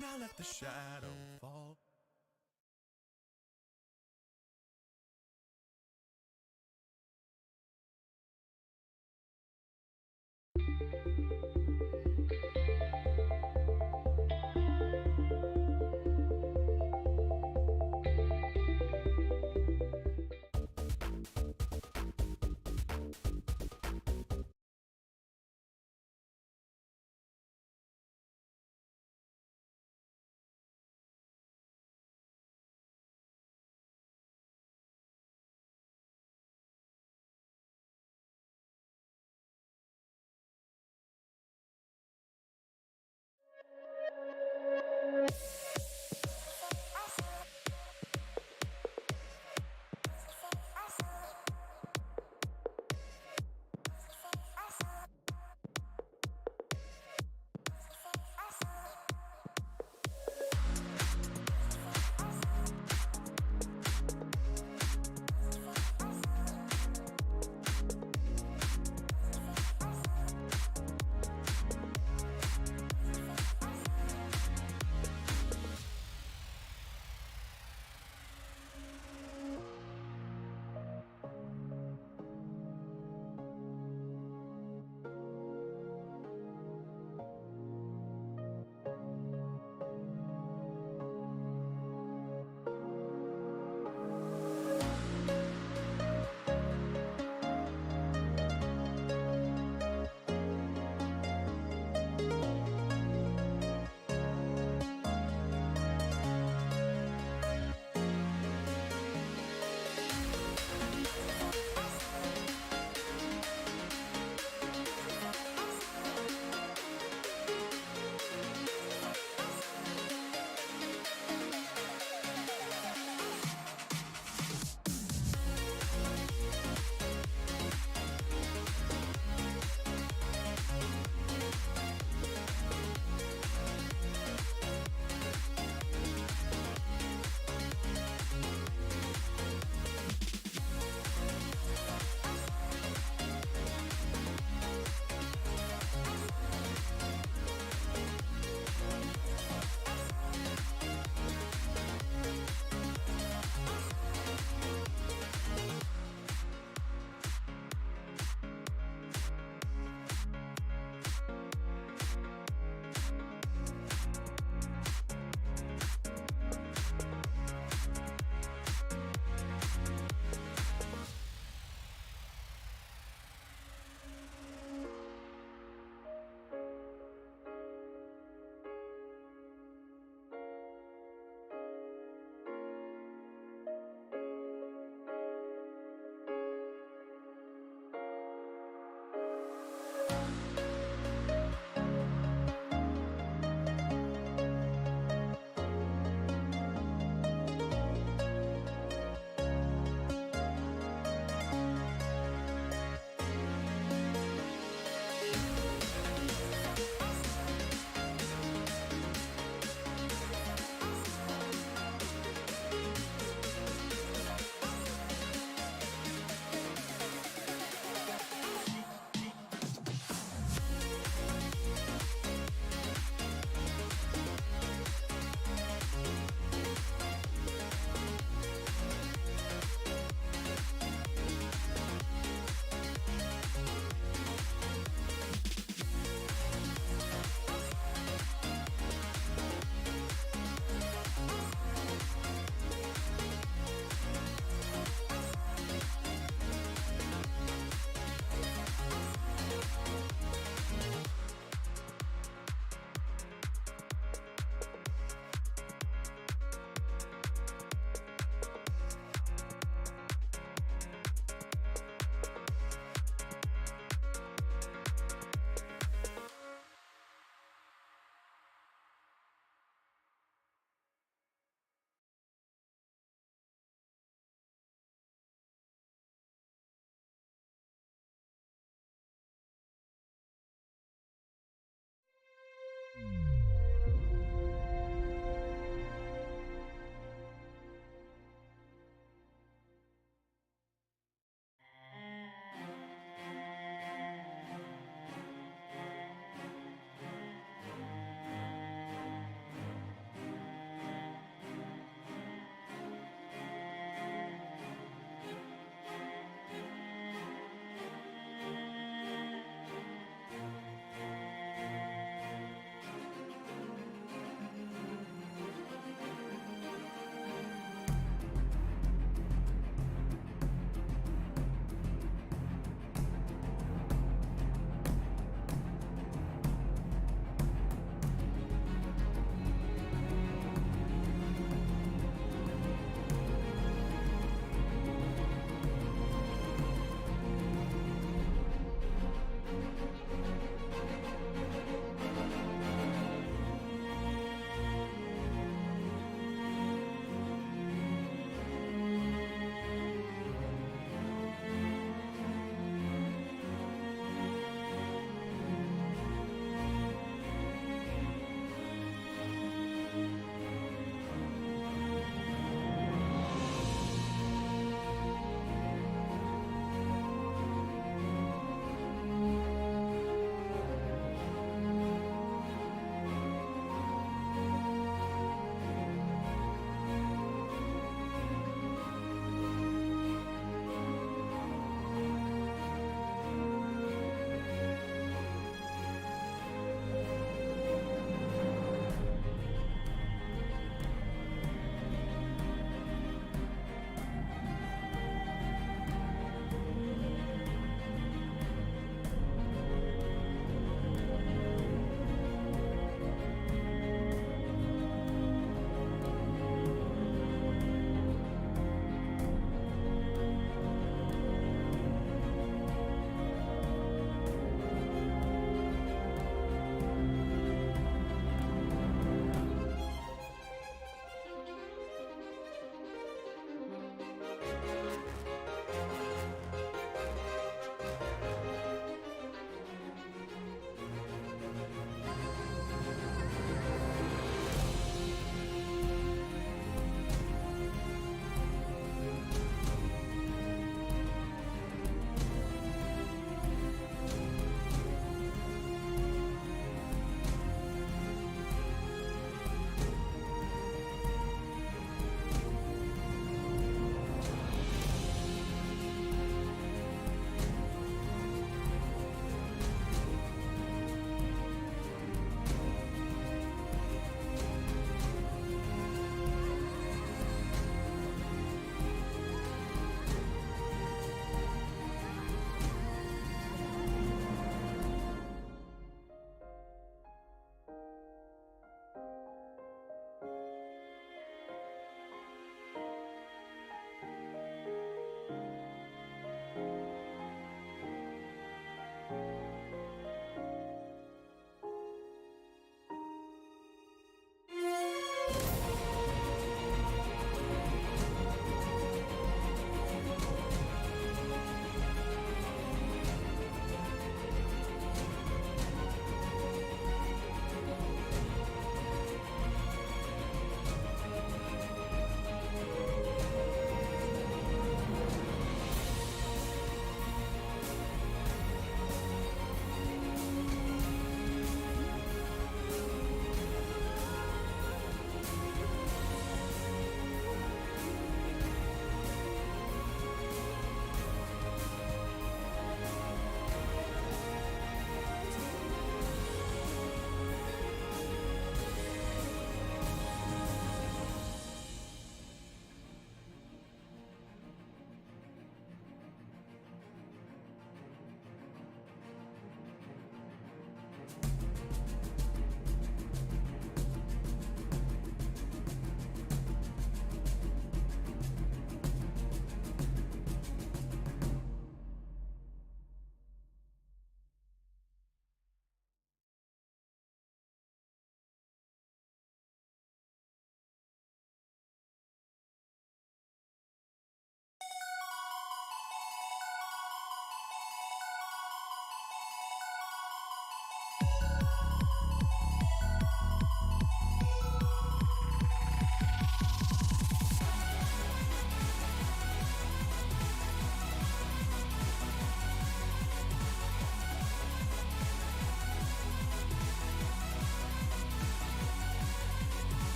Now let the shadow